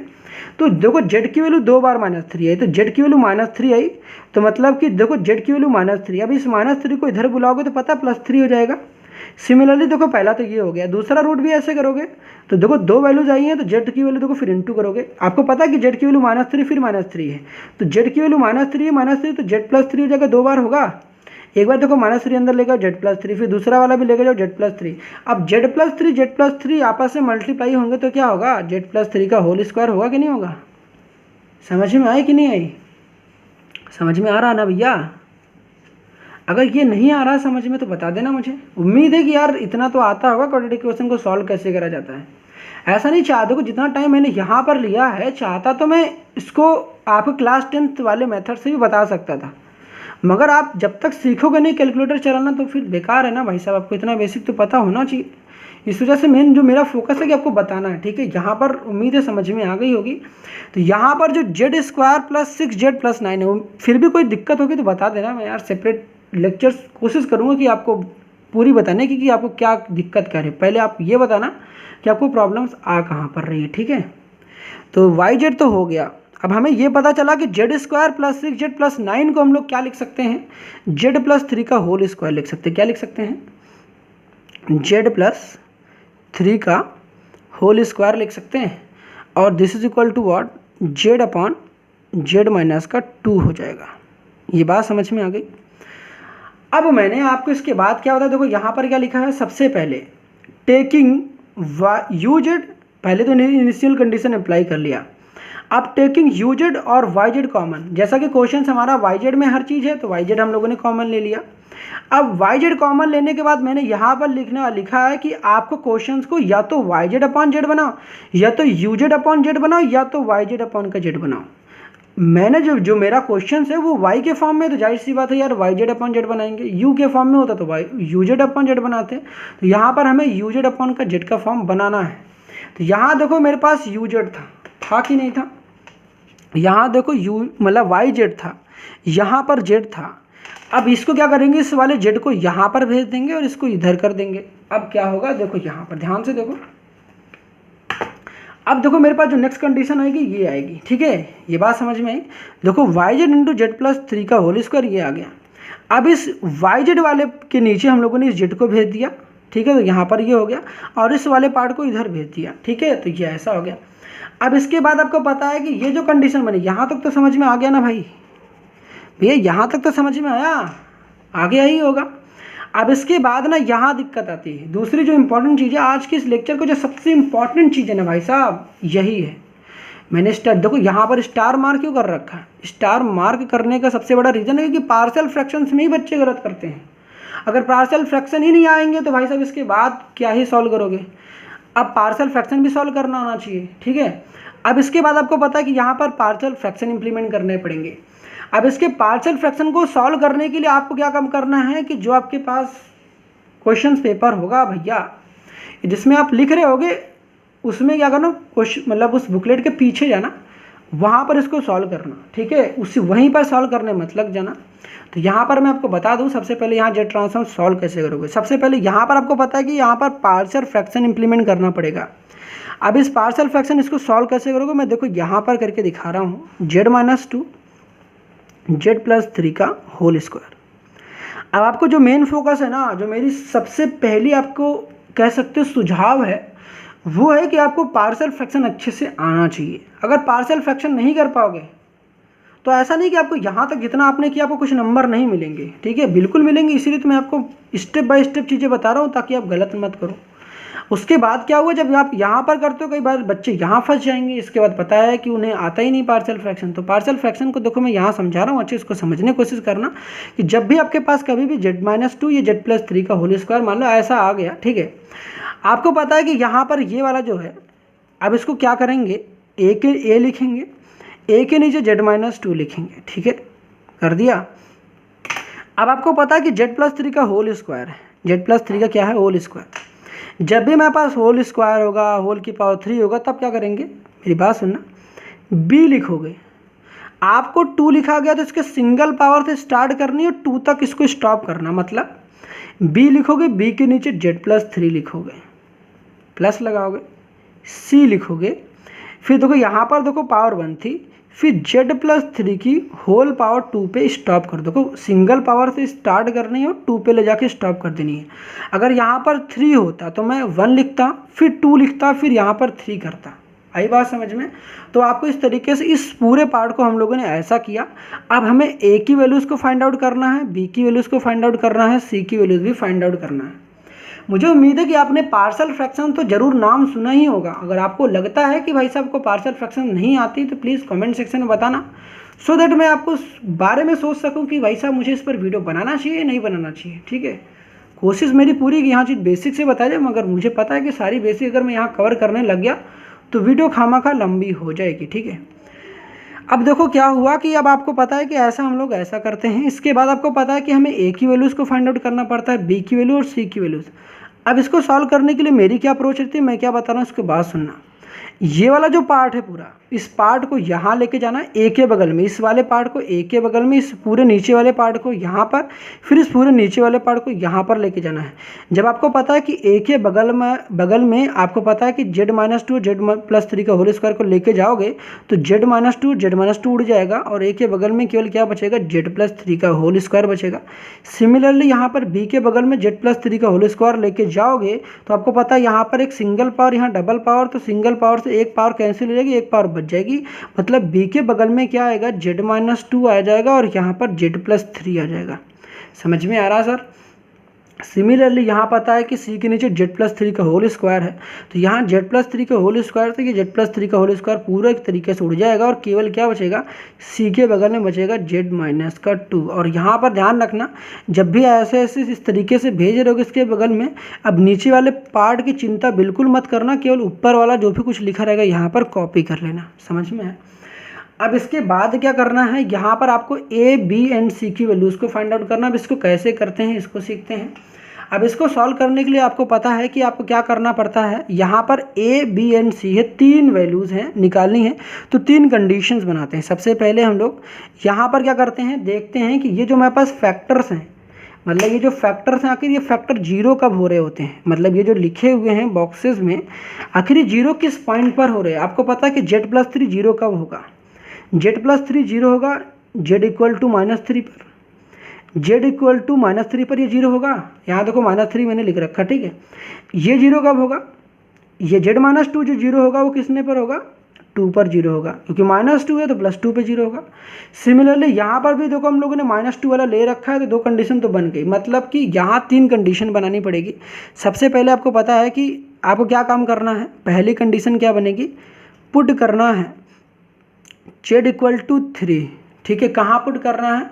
तो देखो z की वैल्यू 2 बार -3 आई, तो z की वैल्यू -3 आई, तो मतलब कि देखो z की वैल्यू -3, अब इस -3 को इधर बुलाओगे तो पता +3 हो जाएगा। सिमिलरली देखो पहला तो ये हो गया, दूसरा रूट भी ऐसे करोगे तो देखो 2 वैल्यूज आई हैं तो z की वैल्यू देखो फिर इंटू करोगे, आपको पता है कि z की वैल्यू -3 फिर -3 है, तो z की वैल्यू -3 है, तो z +3 हो जाएगा, 2 बार होगा। एक बार देखो -3 अंदर लेकर z +3, फिर दूसरा वाला भी लेकर जाओ z +3। अब z +3 आपस में मल्टीप्लाई होंगे तो क्या होगा, z +3 का होल स्क्वायर होगा कि नहीं होगा। समझ में आई कि नहीं आई, समझ में आ रहा ना भैया। अगर ये नहीं आ रहा समझ में तो बता देना मुझे, उम्मीद है कि यार इतना तो आता होगा क्वाड्रेटिक इक्वेशन को सॉल्व कैसे करा जाता है। ऐसा नहीं चाहते को जितना टाइम मैंने यहाँ पर लिया है, चाहता तो मैं इसको आपको क्लास 10th वाले मेथड से भी बता सकता था, मगर आप जब तक सीखोगे नहीं कैलकुलेटर चलाना तो फिर बेकार है ना भाई साहब। आपको इतना बेसिक तो पता होना चाहिए, इस वजह से मेन जो मेरा फोकस है कि आपको बताना है। ठीक है, यहाँ पर उम्मीद है समझ में आ गई होगी। तो यहाँ पर जो z² + 6z + 9 है, फिर भी कोई दिक्कत होगी तो बता देना, मैं यार सेपरेट लेक्चर्स कोशिश करूँगा कि आपको पूरी बताने की कि आपको क्या दिक्कत क्या है। पहले आप ये बताना कि आपको प्रॉब्लम्स आ कहाँ पर रही है, ठीक है। तो वाई जेड तो हो गया। अब हमें ये पता चला कि Z square plus 6z plus 9 को हम लोग क्या लिख सकते हैं, जेड प्लस 3 का होल स्क्वायर लिख सकते हैं। क्या लिख सकते हैं, जेड प्लस 3 का होल स्क्वायर लिख सकते हैं। और this is equal to what, Z upon Z minus का 2 हो जाएगा। ये बात समझ में आ गई। अब मैंने आपको इसके बाद क्या बताया, देखो यहाँ पर क्या लिखा है, सबसे पहले टेकिंग यू जेड, पहले तो इनिशियल कंडीशन अप्लाई कर लिया। अब टेकिंग यू जेड और वाई जेड कॉमन, जैसा कि क्वेश्चन हमारा वाई जेड में हर चीज़ है तो वाई जेड हम लोगों ने कॉमन ले लिया। अब वाई जेड कॉमन लेने के बाद मैंने यहाँ पर लिखा है कि आपको क्वेश्चंस को या तो वाई जेड अपॉन जेड बनाओ, या तो यू जेड अपॉन जेड बनाओ, या तो वाई जेड अपॉन का जेड बनाओ। मैंने जो मेरा क्वेश्चन है वो वाई के फॉर्म में, तो जाहिर सी बात है यार वाई जेड अपॉन जेड बनाएंगे। यू के फॉर्म में होता तो why you Z upon Z बनाते। तो यहाँ पर हमें यू जेड अपॉन का जेड का फॉर्म बनाना है। तो यहाँ देखो मेरे पास यू जेड था कि नहीं था, यहाँ देखो यू मतलब वाई जेड था, यहाँ पर जेड था। अब इसको क्या करेंगे, इस वाले जेड को यहाँ पर भेज देंगे और इसको इधर कर देंगे। अब क्या होगा, देखो यहाँ पर ध्यान से देखो। अब देखो मेरे पास जो नेक्स्ट कंडीशन आएगी ये आएगी, ठीक है। ये बात समझ में आई। देखो Y Z into Z plus 3 का होल स्क्वायर ये आ गया। अब इस वाई जेड वाले के नीचे हम लोगों ने इस जेड को भेज दिया, ठीक है। तो यहाँ पर ये हो गया और इस वाले पार्ट को इधर भेज दिया, ठीक है। तो ये ऐसा हो गया। अब इसके बाद आपको पता है कि ये जो कंडीशन बनी, यहाँ तक तो समझ में आ गया ना भाई, भैया यहाँ तक तो समझ में आया, आगे ही होगा। अब इसके बाद ना यहाँ दिक्कत आती है। दूसरी जो इंपॉर्टेंट चीज़ है आज के इस लेक्चर को, जो सबसे इंपॉर्टेंट चीज़ है ना भाई साहब, यही है। मैंने स्टार देखो यहाँ पर स्टार मार्क क्यों कर रखा है। स्टार मार्क करने का सबसे बड़ा रीज़न है कि पार्शियल फ्रैक्शंस में ही बच्चे गलत करते हैं। अगर पार्शियल फ्रैक्शन ही नहीं आएंगे तो भाई साहब इसके बाद क्या ही सॉल्व करोगे। अब पार्शियल फ्रैक्शन भी सॉल्व करना आना चाहिए, ठीक है। अब इसके बाद आपको पता है कि यहाँ पर पार्शियल फ्रैक्शन इंप्लीमेंट करने पड़ेंगे। अब इसके पार्शियल फ्रैक्शन को सॉल्व करने के लिए आपको क्या काम करना है कि जो आपके पास क्वेश्चन पेपर होगा भैया, जिसमें आप लिख रहे होगे, उसमें क्या करना, क्वेश्चन मतलब उस बुकलेट के पीछे जाना, वहाँ पर इसको सॉल्व करना, ठीक है। उसी वहीं पर सॉल्व करने मत लग जाना। तो यहाँ पर मैं आपको बता दूँ, सबसे पहले यहाँ जेड ट्रांसफॉर्म सॉल्व कैसे करोगे। सबसे पहले यहाँ पर आपको पता है कि यहाँ पर पार्शियल फ्रैक्शन इंप्लीमेंट करना पड़ेगा। अब इस पार्शियल फ्रैक्शन इसको सॉल्व कैसे करोगे, मैं देखो यहाँ पर करके दिखा रहा हूँ। जेड माइनस 2 जेड प्लस 3 का होल स्क्वायर। अब आपको जो मेन फोकस है ना, जो मेरी सबसे पहली आपको कह सकते हो सुझाव है, वो है कि आपको पार्शियल फ्रैक्शन अच्छे से आना चाहिए। अगर पार्शियल फ्रैक्शन नहीं कर पाओगे तो ऐसा नहीं कि आपको यहाँ तक जितना आपने किया आपको कुछ नंबर नहीं मिलेंगे, ठीक है, बिल्कुल मिलेंगे। इसीलिए तो मैं आपको स्टेप बाय स्टेप चीज़ें बता रहा हूँ ताकि आप गलत मत करो। उसके बाद क्या हुआ, जब आप यहाँ पर करते हो कई बार बच्चे यहाँ फंस जाएंगे। इसके बाद पता है कि उन्हें आता ही नहीं पार्शियल फ्रैक्शन। तो पार्शियल फ्रैक्शन को देखो मैं यहाँ समझा रहा हूँ, अच्छे इसको समझने की कोशिश करना कि जब भी आपके पास कभी भी जेड माइनस 2 या जेड प्लस 3 का होल स्क्वायर मान लो ऐसा आ गया, ठीक है, आपको पता है कि यहाँ पर ये वाला जो है, अब इसको क्या करेंगे, ए लिखेंगे, ए के नीचे जेड माइनस 2 लिखेंगे, ठीक है, कर दिया। अब आपको पता है कि जेड प्लस 3 का होल स्क्वायर है, जेड प्लस 3 का क्या है, होल स्क्वायर। जब भी मेरे पास होल स्क्वायर होगा, होल की पावर 3 होगा, तब क्या करेंगे, मेरी बात सुनना, बी लिखोगे। आपको 2 लिखा गया तो इसके सिंगल पावर से स्टार्ट करनी है, 2 तक इसको स्टॉप करना। मतलब बी लिखोगे, बी के नीचे जेड प्लस 3 लिखोगे, प्लस लगाओगे, सी लिखोगे, फिर देखो यहाँ पर देखो पावर 1 थी, फिर जेड प्लस 3 की होल पावर 2 पे स्टॉप कर दो। देखो सिंगल पावर से स्टार्ट करनी है और 2 पे ले जाके स्टॉप कर देनी है। अगर यहाँ पर 3 होता तो मैं 1 लिखता, फिर 2 लिखता, फिर यहाँ पर 3 करता। आई बात समझ में। तो आपको इस तरीके से इस पूरे पार्ट को हम लोगों ने ऐसा किया। अब हमें ए की वैल्यूज़ को फाइंड आउट करना है, बी की वैल्यूज़ को फाइंड आउट करना है, सी की वैल्यूज़ भी फाइंड आउट करना है। मुझे उम्मीद है कि आपने पार्शियल फ्रैक्शन तो जरूर नाम सुना ही होगा। अगर आपको लगता है कि भाई साहब को पार्शियल फ्रैक्शन नहीं आती तो प्लीज़ कमेंट सेक्शन में बताना, सो दैट मैं आपको उस बारे में सोच सकूं कि भाई साहब मुझे इस पर वीडियो बनाना चाहिए नहीं बनाना चाहिए, ठीक है। कोशिश मेरी पूरी कि यहाँ चीज़ बेसिक से बताया जाए, मगर मुझे पता है कि सारी बेसिक अगर मैं यहाँ कवर करने लग गया तो वीडियो खामखा लंबी हो जाएगी, ठीक है। अब देखो क्या हुआ कि अब आपको पता है कि ऐसा हम लोग ऐसा करते हैं। इसके बाद आपको पता है कि हमें ए की वैल्यूज़ को फाइंड आउट करना पड़ता है, बी की वैल्यू और सी की वैल्यूज़। अब इसको सॉल्व करने के लिए मेरी क्या अप्रोच रहती है, मैं क्या बता रहा हूँ, उसके बाद सुनना। ये वाला जो पार्ट है पूरा, इस पार्ट को यहाँ लेके जाना है ए के बगल में, इस वाले पार्ट को ए के बगल में, इस पूरे नीचे वाले पार्ट को यहाँ पर, फिर इस पूरे नीचे वाले पार्ट को यहाँ पर लेके जाना है। जब आपको पता है कि ए के बगल में आपको पता है कि z-2 z+3 का होल स्क्वायर को लेके जाओगे तो z-2 उड़ जाएगा और ए के बगल में केवल क्या बचेगा, z+3 का होल स्क्वायर बचेगा। सिमिलरली यहाँ पर बी के बगल में z+3 का होल स्क्वायर लेके जाओगे तो आपको पता है यहाँ पर एक सिंगल पावर, यहाँ डबल पावर, तो सिंगल पावर से एक पावर कैंसिल हो जाएगी, एक पावर बच जाएगी। मतलब बी के बगल में क्या आएगा, z-2 आ जाएगा और यहाँ पर z+3 आ जाएगा। समझ में आ रहा सर? सिमिलरली यहाँ पता है कि सी के नीचे z+3 का होल स्क्वायर है, तो यहाँ z+3 का होल स्क्वायर से ये z+3 का होल स्क्वायर पूरा एक तरीके से उड़ जाएगा और केवल क्या बचेगा, सी के बगल में बचेगा z-2। और यहाँ पर ध्यान रखना, जब भी ऐसे इस तरीके से भेज रहे हो इसके बगल में, अब नीचे वाले पार्ट की चिंता बिल्कुल मत करना, केवल ऊपर वाला जो भी कुछ लिखा रहेगा यहाँ पर कॉपी कर लेना। समझ में है? अब इसके बाद क्या करना है, यहाँ पर आपको ए बी एंड सी की वैल्यूज़ को फाइंड आउट करना। अब इसको कैसे करते हैं इसको सीखते हैं। अब इसको सॉल्व करने के लिए आपको पता है कि आपको क्या करना पड़ता है, यहाँ पर ए बी एंड सी है, 3 वैल्यूज़ हैं निकालनी है, तो 3 कंडीशंस बनाते हैं। सबसे पहले हम लोग यहाँ पर क्या करते हैं, देखते हैं कि ये जो हमारे पास फैक्टर्स हैं, मतलब ये जो फैक्टर्स हैं आखिर ये फैक्टर 0 कब हो रहे होते हैं, मतलब ये जो लिखे हुए हैं बॉक्सेस में आखिर ये 0 किस पॉइंट पर हो रहे हैं। आपको पता है कि z+3 0 कब होगा, z+3 0 होगा z=-3 पर, z=-3 पर ये 0 होगा। यहाँ देखो -3 मैंने लिख रखा, ठीक है। ये 0 कब होगा, ये z-2 जो 0 होगा वो किसने पर होगा, 2 पर 0 होगा, क्योंकि -2 है तो +2 पे 0 होगा। सिमिलरली यहाँ पर भी देखो हम लोगों ने -2 वाला ले रखा है, तो 2 कंडीशन तो बन गई, मतलब कि यहाँ 3 कंडीशन बनानी पड़ेगी। सबसे पहले आपको पता है कि आपको क्या काम करना है, पहली कंडीशन क्या बनेगी, पुट करना है z=3, ठीक है। कहाँ पुट करना है,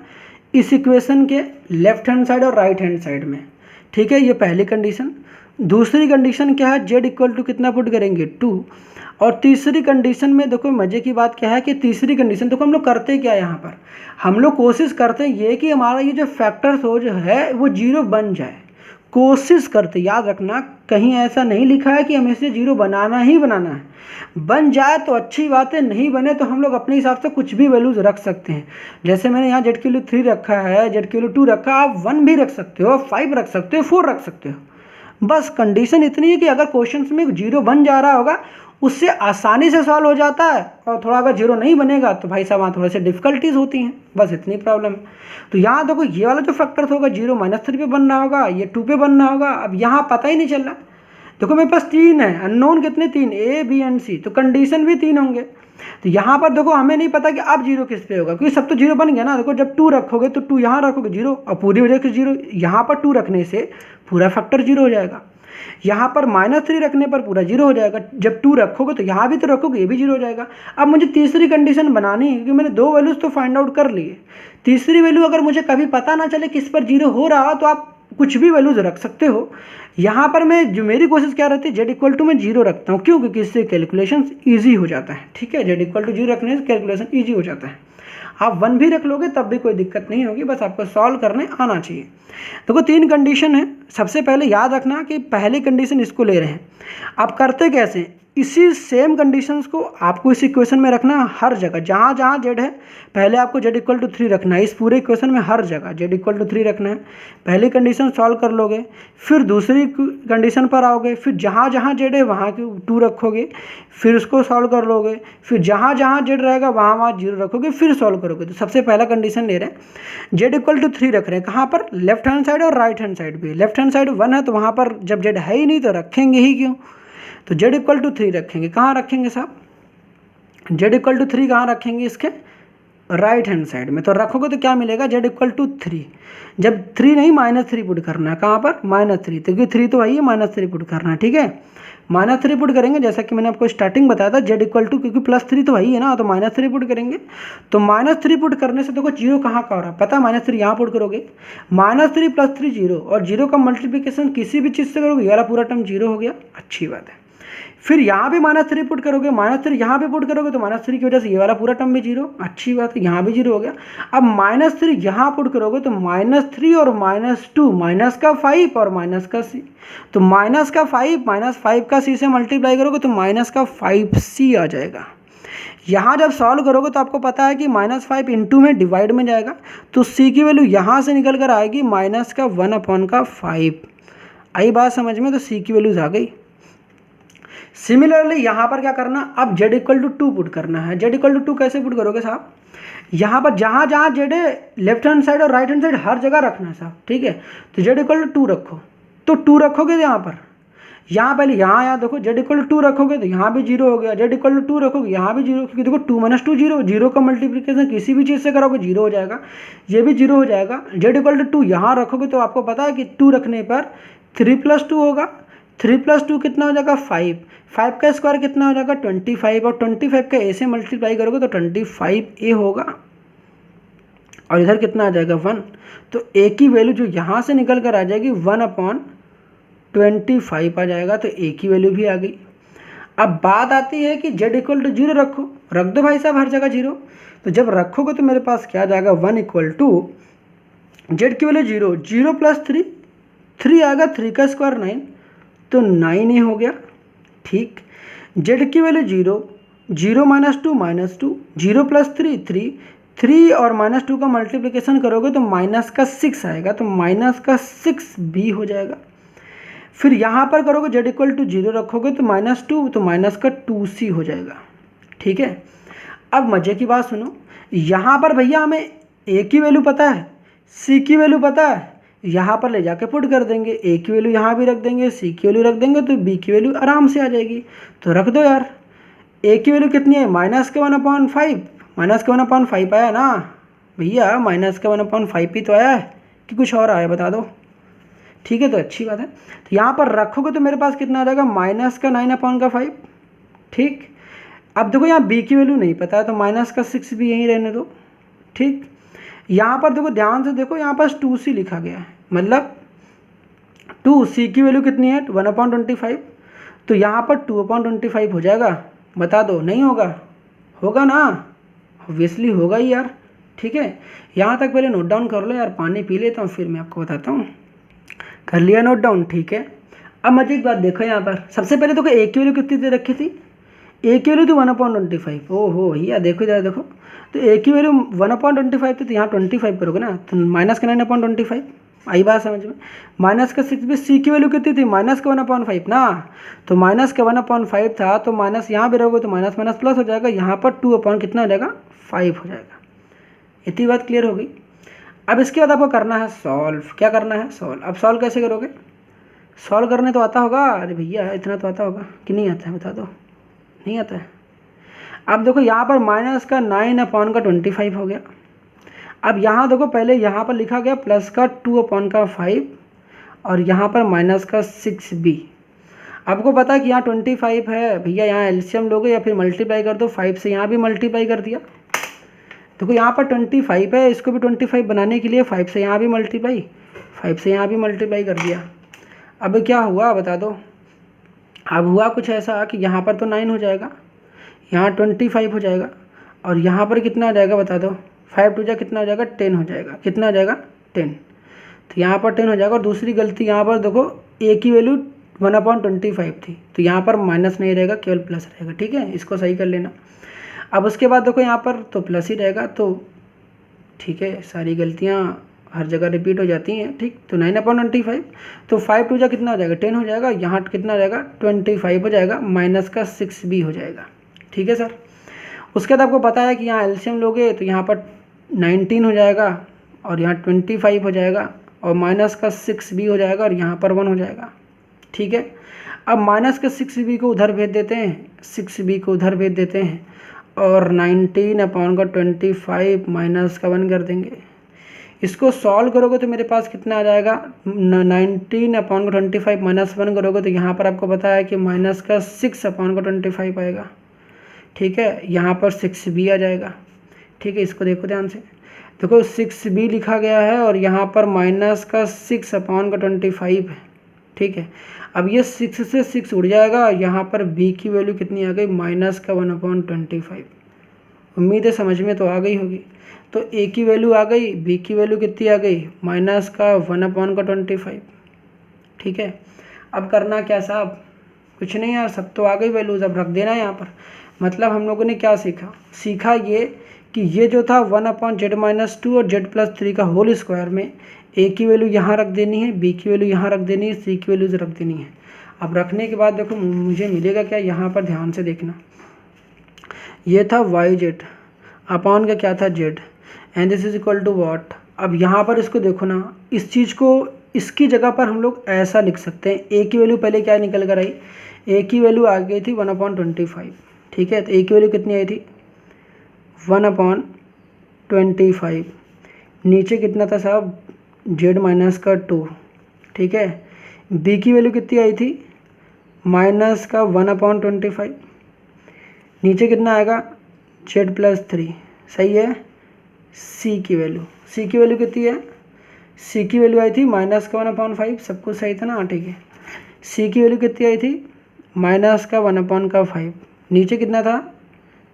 इस इक्वेशन के लेफ्ट हैंड साइड और राइट हैंड साइड में, ठीक है। ये पहली कंडीशन। दूसरी कंडीशन क्या है, z कितना पुट करेंगे, 2। और तीसरी कंडीशन में देखो मज़े की बात क्या है कि तीसरी कंडीशन देखो हम लोग करते क्या, यहाँ पर हम लोग कोशिश करते हैं ये कि हमारा ये जो फैक्टर्स हो जो है वो 0 बन जाए, कोशिश करते। याद रखना कहीं ऐसा नहीं लिखा है कि हमें इसे 0 बनाना ही बनाना है, बन जाए तो अच्छी बात है, नहीं बने तो हम लोग अपने हिसाब से कुछ भी वैल्यूज़ रख सकते हैं। जैसे मैंने यहाँ z3 रखा है, z2 रखा, आप 1 भी रख सकते हो, 5 रख सकते हो, 4 रख सकते हो। बस कंडीशन इतनी है कि अगर क्वेश्चंस में 0 बन जा रहा होगा उससे आसानी से सॉल्व हो जाता है, और थोड़ा अगर 0 नहीं बनेगा तो भाई साहब वहाँ थोड़े से डिफ़िकल्टीज होती हैं, बस इतनी प्रॉब्लम है। तो यहाँ देखो ये वाला जो फैक्टर होगा 0 -3 पे बनना होगा, ये 2 पे बनना होगा। अब यहाँ पता ही नहीं चल रहा, देखो मेरे पास 3 है, अननोन कितने 3, ए बी एंड सी, तो कंडीशन भी 3 होंगे। तो यहाँ पर देखो हमें नहीं पता कि अब 0 किस पे होगा, क्योंकि सब तो 0 बन गया ना। देखो जब 2 रखोगे तो 2 यहाँ रखोगे 0, और पूरी वजह से 0 यहाँ पर 2 रखने से पूरा फैक्टर 0 हो जाएगा। यहाँ पर -3 रखने पर पूरा 0 हो जाएगा, जब 2 रखोगे तो यहाँ भी तो रखोगे, ये भी 0 हो जाएगा। अब मुझे तीसरी कंडीशन बनानी है, क्योंकि मैंने 2 वैल्यूज़ तो फाइंड आउट कर लिए। तीसरी वैल्यू अगर मुझे कभी पता ना चले किस पर 0 हो रहा तो आप कुछ भी वैल्यूज़ रख सकते हो। यहाँ पर मैं जो मेरी कोशिश क्या रहती है, z में 0 रखता हूँ, क्यों, क्योंकि इससे कैलकुलेशन ईजी हो जाता है, ठीक है। z 0 रखने से कैलकुलेशन ईजी हो जाता है। आप 1 भी रख लोगे तब भी कोई दिक्कत नहीं होगी, बस आपको सॉल्व करने आना चाहिए। देखो 3 कंडीशन है। सबसे पहले याद रखना कि पहली कंडीशन इसको ले रहे हैं। आप करते कैसे, इसी सेम कंडीशंस को आपको इस इक्वेशन में रखना है, हर जगह जहाँ जहाँ z है पहले आपको z=3 रखना है। इस पूरे इक्वेशन में हर जगह z=3 रखना है। पहली कंडीशन सॉल्व कर लोगे, फिर दूसरी कंडीशन पर आओगे, फिर जहाँ जहाँ z है वहाँ 2 रखोगे, फिर उसको सॉल्व कर लोगे, फिर जहाँ जहाँ z रहेगा वहाँ वहाँ 0 रखोगे, फिर सॉल्व करोगे। तो सबसे पहला कंडीशन ले रहे हैं, z=3 रख रहे हैं, कहाँ पर, लेफ्ट हैंड साइड और राइट हैंड साइड भी। लेफ्ट हैंड साइड 1 है तो वहाँ पर जब z है ही नहीं तो रखेंगे ही क्यों, तो z=3 रखेंगे। कहाँ रखेंगे साहब, z=3 कहाँ रखेंगे, इसके राइट हैंड साइड में। तो रखोगे तो क्या मिलेगा, z=3। जब 3 नहीं -3 पुट करना है, कहाँ पर, -3, तो क्योंकि 3 तो वही है, -3 पुट करना है, ठीक है। -3 पुट करेंगे, जैसा कि मैंने आपको स्टार्टिंग बताया था, क्योंकि +3 तो वही है ना, तो -3 पुट करेंगे। तो -3 पुट करने से देखो 0 कहाँ का हो रहा है पता है, -3 यहाँ पुट करोगे, -3 + 3 0, और 0 का मल्टीप्लिकेशन किसी भी चीज़ से करोगे, ये वाला पूरा टर्म 0 हो गया, अच्छी बात है। फिर यहाँ भी -3 पुट करोगे, -3 यहाँ भी पुट करोगे तो -3 की वजह से ये वाला पूरा टर्म भी 0, अच्छी बात है, यहाँ भी 0 हो गया। अब -3 यहाँ पुट करोगे तो -3 और -2, माइनस का 5 और माइनस का c, तो -5 -5 का c से मल्टीप्लाई करोगे तो -5c आ जाएगा। यहाँ जब सॉल्व करोगे तो आपको पता है कि -5 इंटू में डिवाइड में जाएगा, तो सी की वैल्यू यहाँ से निकल कर आएगी -1/5। आई बात समझ में? तो सी की वैल्यूज आ गई। सिमिलरली यहाँ पर क्या करना, अब z = 2 पुट करना है। z = 2 कैसे पुट करोगे साहब? यहाँ पर जहाँ जहाँ z है लेफ्ट हैंड साइड और राइट हैंड साइड हर जगह रखना है साहब, ठीक है। तो z = 2 रखो, तो 2 रखोगे यहाँ पर, यहाँ पहले यहाँ देखो z = 2 रखोगे तो यहाँ भी 0 हो गया, z = 2 रखोगे यहाँ भी 0, क्योंकि देखो 2 - 2 0, 0 का मल्टीप्लिकेशन किसी भी चीज़ से करोगे 0 हो जाएगा, ये भी 0 हो जाएगा। z = 2 यहाँ रखोगे तो आपको पता है कि 2 रखने पर 3 + 2 होगा, 3 + 2 कितना हो जाएगा 5, 5 का स्क्वायर कितना हो जाएगा 25, और 25 का a से मल्टीप्लाई करोगे तो 25a होगा, और इधर कितना आ जाएगा 1। तो a की वैल्यू जो यहाँ से निकल कर आ जाएगी 1/25 आ जाएगा, तो a की वैल्यू भी आ गई। अब बात आती है कि z = 0 रखो, रख दो भाई साहब हर जगह 0। तो जब रखोगे तो मेरे पास क्या आ जाएगा 1 = z की वैल्यू 0, 0 + 3, 3 आएगा, 3 का स्क्वायर 9, तो 9a हो गया, ठीक। z की वैल्यू 0, 0 - 2 -2, 0 + 3 3, 3 और -2 का मल्टीप्लिकेशन करोगे तो -6 आएगा, तो -6b हो जाएगा। फिर यहाँ पर करोगे z = 0 रखोगे तो -2, तो -2c हो जाएगा, ठीक है। अब मज़े की बात सुनो, यहाँ पर भैया हमें a की वैल्यू पता है, c की वैल्यू पता है, यहाँ पर ले जाके पुट कर देंगे, a की वैल्यू यहाँ भी रख देंगे, c की वैल्यू रख देंगे, तो b की वैल्यू आराम से आ जाएगी। तो रख दो यार, a की वैल्यू कितनी है -1/5 आया ना भैया, -1/5 ही तो आया है कि कुछ और आया बता दो, ठीक है। तो अच्छी बात है, तो यहाँ पर रखोगे तो मेरे पास कितना आ जाएगा -9/5, ठीक। अब देखो यहाँ b की वैल्यू नहीं पता है तो -6 भी यहीं रहने दो, ठीक। यहाँ पर देखो ध्यान से देखो, यहाँ पास 2c लिखा गया है, मतलब 2c की वैल्यू कितनी है 1/25, तो यहाँ पर 2/25 हो जाएगा, बता दो नहीं होगा? होगा ना, ऑब्वियसली होगा ही यार, ठीक है। यहाँ तक पहले नोट डाउन कर लो यार, पानी पी लेता हूँ फिर मैं आपको बताता हूँ। कर लिया नोट डाउन, ठीक है। अब मजे एक बात देखो, यहाँ पर सबसे पहले देखो a की वैल्यू कितनी दे रखी थी, a की वैल्यू तो 1/25, ओहो भैया देखो इधर देखो, तो a की वैल्यू 1/25 थी, तो यहाँ 25 करोगे ना तो -9/25, आई बात समझ में। -6 भी, c की वैल्यू कितनी थी -1/5 ना, तो -1/5 था, तो माइनस यहाँ भी रहोगे तो माइनस माइनस प्लस हो जाएगा, यहाँ पर 2 कितना हो जाएगा 5 हो जाएगा। इतनी बात क्लियर हो गई। अब इसके बाद आपको करना है सॉल्व, क्या करना है सॉल्व। अब सॉल्व कैसे करोगे, सॉल्व करने तो आता होगा, अरे भैया इतना तो आता होगा कि नहीं आता है बता दो, नहीं आता है। अब देखो यहाँ पर -9/25 हो गया। अब यहाँ देखो पहले यहाँ पर लिखा गया +2/5 और यहाँ पर -6b। आपको पता है कि यहाँ 25 है भैया, यहाँ एलसीएम लोगे या फिर मल्टीप्लाई कर दो, 5 से यहाँ भी मल्टीप्लाई कर दिया। देखो यहाँ पर 25 है, इसको भी 25 बनाने के लिए 5 से यहाँ भी मल्टीप्लाई, 5 से यहाँ भी मल्टीप्लाई कर दिया। अब क्या हुआ बता दो, अब हुआ कुछ ऐसा कि यहाँ पर तो 9 हो जाएगा, यहाँ 25 हो जाएगा, और यहाँ पर कितना आ जाएगा बता दो, 5 2 कितना हो जाएगा 10 हो जाएगा, कितना आ जाएगा 10, तो यहाँ पर 10 हो जाएगा। और दूसरी गलती यहाँ पर देखो a की वैल्यू 1/25 थी, तो यहाँ पर माइनस नहीं रहेगा केवल प्लस रहेगा, ठीक है, इसको सही कर लेना। अब उसके बाद देखो यहाँ पर तो प्लस ही रहेगा, तो ठीक है, सारी गलतियाँ हर जगह रिपीट हो जाती हैं, ठीक। तो 9/25, तो 5 2 कितना हो जाएगा 10 हो जाएगा, यहाँ कितना हो जाएगा 25 हो जाएगा, -6b हो जाएगा, ठीक है सर। उसके बाद आपको पता है कि यहाँ एलसीएम लोगे तो यहाँ पर 19 हो जाएगा और यहाँ 25 हो जाएगा और -6b हो जाएगा और यहाँ पर 1 हो जाएगा, ठीक है। अब -6b को उधर भेज देते हैं, 6b को उधर भेज देते हैं और 19/25 -1 कर देंगे। इसको सॉल्व करोगे तो मेरे पास कितना आ जाएगा 19/25 -1 करोगे तो यहाँ पर आपको पता है कि -6/25 आएगा, ठीक है। यहाँ पर 6b आ जाएगा, ठीक है। इसको देखो ध्यान से, देखो 6b लिखा गया है और यहाँ पर -6/25 है, ठीक है। अब ये 6 से 6 उड़ जाएगा, यहाँ पर b की वैल्यू कितनी आ गई -1/25। उम्मीद है समझ में तो आ गई होगी। तो a की वैल्यू आ गई, b की वैल्यू कितनी आ गई -1/25, ठीक है। अब करना क्या साहब, कुछ नहीं यार, सब तो आ गई वैल्यूज, अब रख देना यहाँ पर। मतलब हम लोगों ने क्या सीखा ये कि ये जो था 1/z-2 और z+3 का होल स्क्वायर में a की वैल्यू यहाँ रख देनी है, b की वैल्यू यहाँ रख देनी है, c की वैल्यूज रख देनी है। अब रखने के बाद देखो मुझे मिलेगा क्या, यहाँ पर ध्यान से देखना, ये था yz अपॉन का क्या था z and this is equal to what. अब यहाँ पर इसको देखो ना, इस चीज़ को इसकी जगह पर हम लोग ऐसा लिख सकते हैं, a की वैल्यू पहले क्या निकल कर आई, a की वैल्यू आ गई थी 1/25, ठीक है। तो a की वैल्यू कितनी आई थी 1/25, नीचे कितना था साहब z-2, ठीक है। b की वैल्यू कितनी आई थी -1/25, नीचे कितना आएगा z+3, सही है। c की वैल्यू कितनी है, c की वैल्यू आई थी -1/5, सब कुछ सही था ना, ठीक है। c की वैल्यू कितनी आई थी -1/5, नीचे कितना था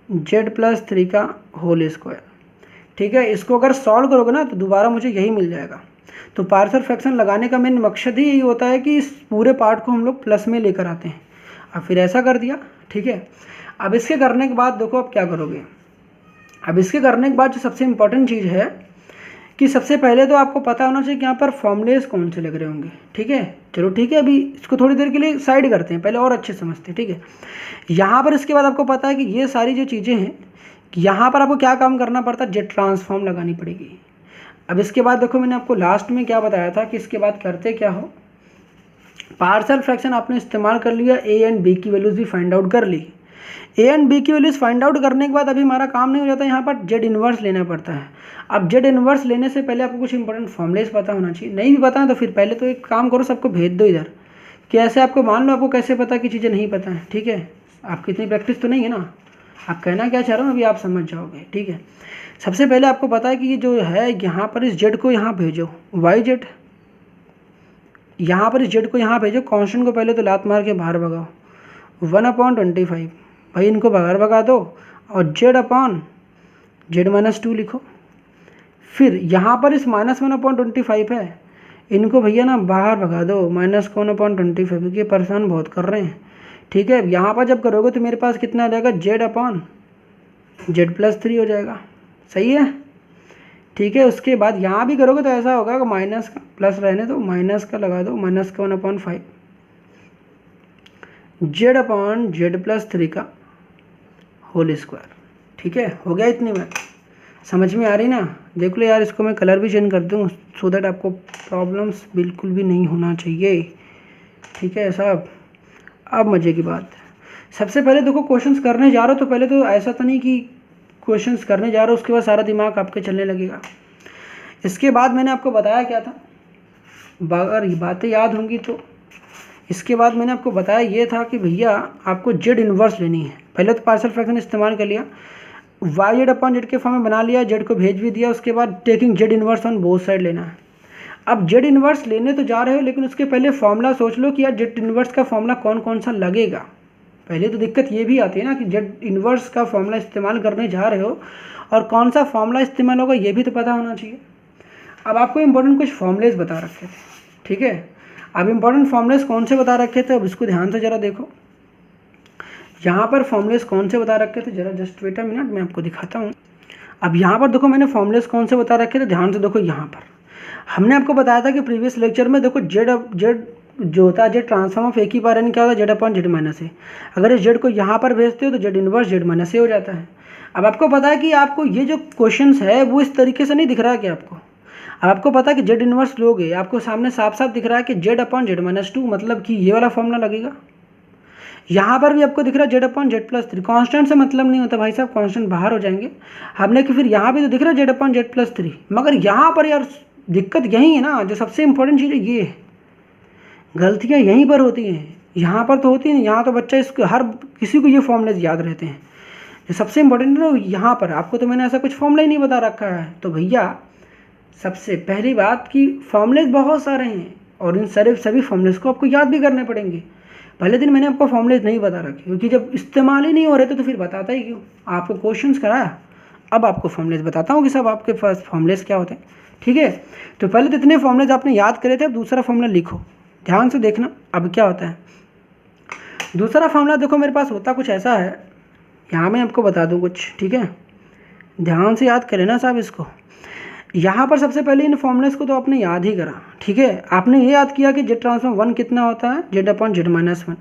z+3 का होल स्क्वायर, ठीक है। इसको अगर सॉल्व करोगे ना तो दोबारा मुझे यही मिल जाएगा। तो पार्शियल फ्रैक्शन लगाने का मेन मकसद ही यही होता है कि इस पूरे पार्ट को हम लोग प्लस में लेकर आते हैं। अब फिर ऐसा कर दिया, ठीक है। अब इसके करने के बाद देखो अब क्या करोगे। अब इसके करने के बाद जो सबसे इम्पोर्टेंट चीज़ है कि सबसे पहले तो आपको पता होना चाहिए कि यहाँ पर फॉर्मूलेस कौन से लग रहे होंगे, ठीक है। चलो ठीक है, अभी इसको थोड़ी देर के लिए साइड करते हैं, पहले और अच्छे समझते हैं, ठीक है। यहाँ पर इसके बाद आपको पता है कि ये सारी जो चीज़ें हैं, यहाँ पर आपको क्या काम करना पड़ता है, जेट ट्रांसफॉर्म लगानी पड़ेगी। अब इसके बाद देखो मैंने आपको लास्ट में क्या बताया था कि इसके बाद करते क्या हो, पार्शियल फ्रैक्शन आपने इस्तेमाल कर लिया, ए एंड बी की वैल्यूज़ भी फाइंड आउट कर ली। ए एंड बी की वैल्यूज़ फाइंड आउट करने के बाद अभी हमारा काम नहीं हो जाता, यहाँ पर जेड इन्वर्स लेना पड़ता है। अब जेड इन्वर्स लेने से पहले आपको कुछ इंपॉर्टेंट फॉर्मूलेस पता होना चाहिए, नहीं भी पता है तो फिर पहले तो एक काम करो, सबको भेज दो इधर, कि ऐसे आपको मान लो आपको कैसे पता कि चीज़ें नहीं पता है, ठीक है। आपकी इतनी प्रैक्टिस तो नहीं है ना, आप कहना क्या चाह रहा हूँ अभी आप समझ जाओगे, ठीक है। सबसे पहले आपको पता है कि ये जो है यहाँ पर इस जेड को यहाँ भेजो, वाई जेड, यहाँ पर इस जेड को यहाँ भेजो, कॉन्स्टेंट को पहले तो लात मार के बाहर भगाओ, 1/25, भाई इनको बाहर भगा दो और z/z-2 लिखो। फिर यहाँ पर इस -1/25 है, इनको भैया ना बाहर भगा दो, -1/25, क्योंकि परेशान बहुत कर रहे हैं, ठीक है। यहाँ पर जब करोगे तो मेरे पास कितना आ जाएगा, z/z+3 हो जाएगा, सही है, ठीक है। उसके बाद यहाँ भी करोगे तो ऐसा होगा कि माइनस का प्लस रहने दो, माइनस का लगा दो, -1/5 z/z+3 का होल स्क्वायर, ठीक है। हो गया इतनी बात, समझ में आ रही ना। देख लो यार, इसको मैं कलर भी चेंज कर दूँ सो दैट आपको प्रॉब्लम्स बिल्कुल भी नहीं होना चाहिए, ठीक है साहब। अब मज़े की बात, सबसे पहले देखो क्वेश्चंस करने जा रहे हो तो पहले तो ऐसा तो नहीं कि क्वेश्चंस करने जा रहे हो उसके बाद सारा दिमाग आपके चलने लगेगा। इसके बाद मैंने आपको बताया क्या था, अगर ये बातें याद होंगी तो, इसके बाद मैंने आपको बताया ये था कि भैया आपको जेड इन्वर्स लेनी है। पहले तो पार्शियल फ्रैक्शन इस्तेमाल कर लिया, y/z के फॉर्म में बना लिया, जेड को भेज भी दिया, उसके बाद taking Z inverse on both side लेना है। अब जेड इन्वर्स लेने तो जा रहे हो, लेकिन उसके पहले फॉर्मूला सोच लो कि यार जेड इन्वर्स का फॉर्मूला कौन कौन सा लगेगा। पहले तो दिक्कत ये भी आती है ना कि जेड इन्वर्स का फॉर्मूला इस्तेमाल करने जा रहे हो और कौन सा फॉर्मूला इस्तेमाल होगा ये भी तो पता होना चाहिए। अब आपको इंपॉर्टेंट कुछ फॉर्मूलेस बता रखे थे, ठीक है। अब इंपॉर्टेंट फॉर्मूलेस कौन से बता रखे थे, अब इसको ध्यान से ज़रा देखो। यहाँ पर फॉर्मूलेस कौन से बता रखे थे, जरा जस्ट वेट अ मिनट, मैं आपको दिखाता हूँ। अब यहाँ पर देखो मैंने फॉर्मूलेस कौन से बता रखे थे, ध्यान से देखो। यहाँ पर हमने आपको बताया था कि प्रीवियस लेक्चर में देखो जेड जो होता है जेड ट्रांसफॉर्म ऑफ एक ही बार एन क्या होता है, z/z-a। अगर इस जेड को यहाँ पर भेजते हो तो जेड इन्वर्स z-a हो जाता है। अब आपको पता है कि आपको ये जो क्वेश्चंस है वो इस तरीके से नहीं दिख रहा है कि आपको, अब आपको पता है कि जेड इन्वर्स लोगे, आपको सामने साफ साफ दिख रहा है कि z/z-2, मतलब कि ये वाला फॉर्मूला लगेगा। यहाँ पर भी आपको दिख रहा है z/z+3, कांस्टेंट से मतलब नहीं होता भाई साहब, कांस्टेंट बाहर हो जाएंगे हमने कि फिर यहाँ भी तो दिख रहा है z/z+3, मगर यहाँ पर यार दिक्कत यही है ना, जो सबसे इंपॉर्टेंट चीज़ है ये है, गलतियाँ यहीं पर होती हैं, यहाँ पर तो होती नहीं। यहाँ तो बच्चा इसको हर किसी को ये फॉर्मूले याद रहते हैं, जो सबसे इंपॉर्टेंट है ना यहाँ पर आपको तो मैंने ऐसा कुछ फॉर्मूला ही नहीं बता रखा है। तो भैया सबसे पहली बात कि फॉर्मूलेस बहुत सारे हैं और इन सभी फॉर्मूलेस को आपको याद भी करने पड़ेंगे। पहले दिन मैंने आपको फॉर्मूलेस नहीं बता रखे, क्योंकि जब इस्तेमाल ही नहीं हो रहे थे तो फिर बताता ही क्यों, आपको क्वेश्चंस कराया, अब आपको फॉर्मूलेस बताता हूँ कि सब आपके पास फॉर्मूलेस क्या होते हैं, ठीक है। तो पहले तो इतने फॉर्मूलेस आपने याद करे थे, अब दूसरा फॉर्मूला लिखो, ध्यान से देखना अब क्या होता है। दूसरा फॉर्मूला देखो मेरे पास होता कुछ ऐसा है, यहाँ मैं आपको बता दूँ कुछ, ठीक है, ध्यान से याद करें ना साहब इसको। यहाँ पर सबसे पहले इन फॉर्मूलेस को तो आपने याद ही करा, ठीक है, आपने ये याद किया कि जेड ट्रांसफॉर्म 1 कितना होता है, जेड अपॉन जेड माइनस 1।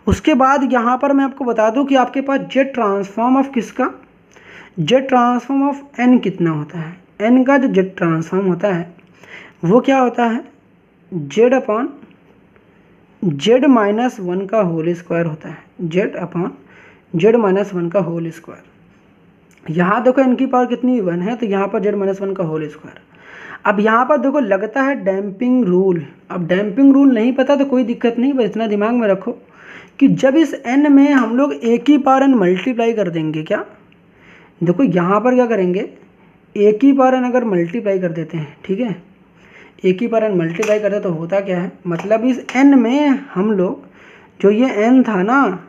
उसके बाद यहाँ पर मैं आपको बता दूँ कि आपके पास जेड ट्रांसफॉर्म ऑफ किसका, जेड ट्रांसफॉर्म ऑफ एन कितना होता है। एन का जो जेड ट्रांसफॉर्म होता है वो क्या होता है, जेड अपॉन जेड माइनस 1 का होल स्क्वायर होता है, जेड अपॉन जेड माइनस 1 का होल स्क्वायर। यहाँ देखो n की पावर कितनी 1 है, तो यहाँ पर जेड माइनस 1 का होल स्क्वायर। अब यहाँ पर देखो लगता है डैम्पिंग रूल। अब डैम्पिंग रूल नहीं पता तो कोई दिक्कत नहीं, बस इतना दिमाग में रखो कि जब इस n में हम लोग a की पावर n मल्टीप्लाई कर देंगे, क्या देखो यहाँ पर क्या करेंगे, a की पावर n अगर मल्टीप्लाई कर देते हैं, ठीक है, a की पावर n मल्टीप्लाई करते तो होता क्या है, मतलब इस n में हम लोग जो ये n था ना,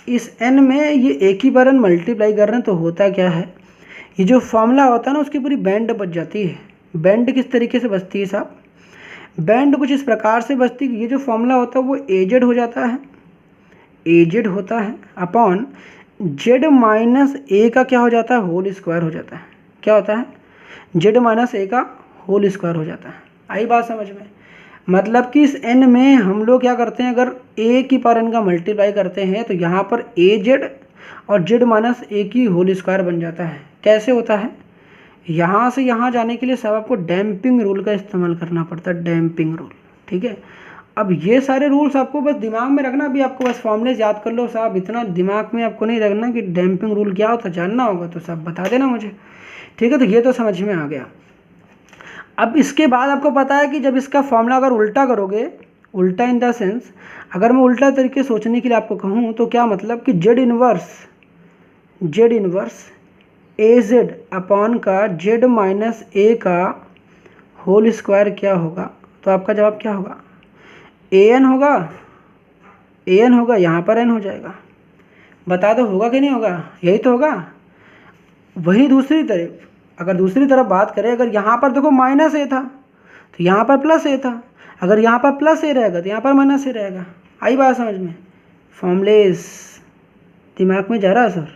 इस n में ये a की पावर n मल्टीप्लाई कर रहे हैं तो होता क्या है, ये जो फॉर्मूला होता है ना उसकी पूरी बैंड बच जाती है। बैंड किस तरीके से बचती है साहब, बैंड कुछ इस प्रकार से बचती है कि ये जो फॉर्मूला होता है वो एजेड हो जाता है, एजेड होता है अपॉन जेड माइनस ए का क्या हो जाता है, होल स्क्वायर हो जाता है। क्या होता है, जेड माइनस ए का होल स्क्वायर हो जाता है। आई बात समझ में, मतलब कि इस n में हम लोग क्या करते हैं, अगर a की पावर n का मल्टीप्लाई करते हैं तो यहाँ पर ए जेड और जेड माइनस ए की होल स्क्वायर बन जाता है। कैसे होता है, यहाँ से यहाँ जाने के लिए सब आपको डैम्पिंग रूल का इस्तेमाल करना पड़ता है, डैम्पिंग रूल, ठीक है। अब ये सारे रूल्स आपको बस दिमाग में रखना, अभी आपको बस फॉर्मूलेज याद कर लो साहब, इतना दिमाग में आपको नहीं रखना कि डैम्पिंग रूल क्या होता है, जानना होगा तो सब बता देना मुझे, ठीक है। तो ये तो समझ में आ गया। अब इसके बाद आपको पता है कि जब इसका फॉर्मूला अगर उल्टा करोगे, उल्टा इन द सेंस अगर मैं उल्टा तरीके सोचने के लिए आपको कहूँ तो क्या मतलब कि जेड इनवर्स ए जेड अपॉन का जेड माइनस ए का होल स्क्वायर क्या होगा, तो आपका जवाब क्या होगा, ए एन होगा, यहाँ पर एन हो जाएगा। बता दो होगा कि नहीं होगा, यही तो होगा। वही दूसरी तरफ, अगर दूसरी तरफ बात करें, अगर यहाँ पर देखो माइनस ए था तो यहाँ पर प्लस ए था, अगर यहाँ पर प्लस ए रहेगा तो यहाँ पर माइनस ए रहेगा। आई बात समझ में, फॉर्मूलेस दिमाग में जा रहा है सर,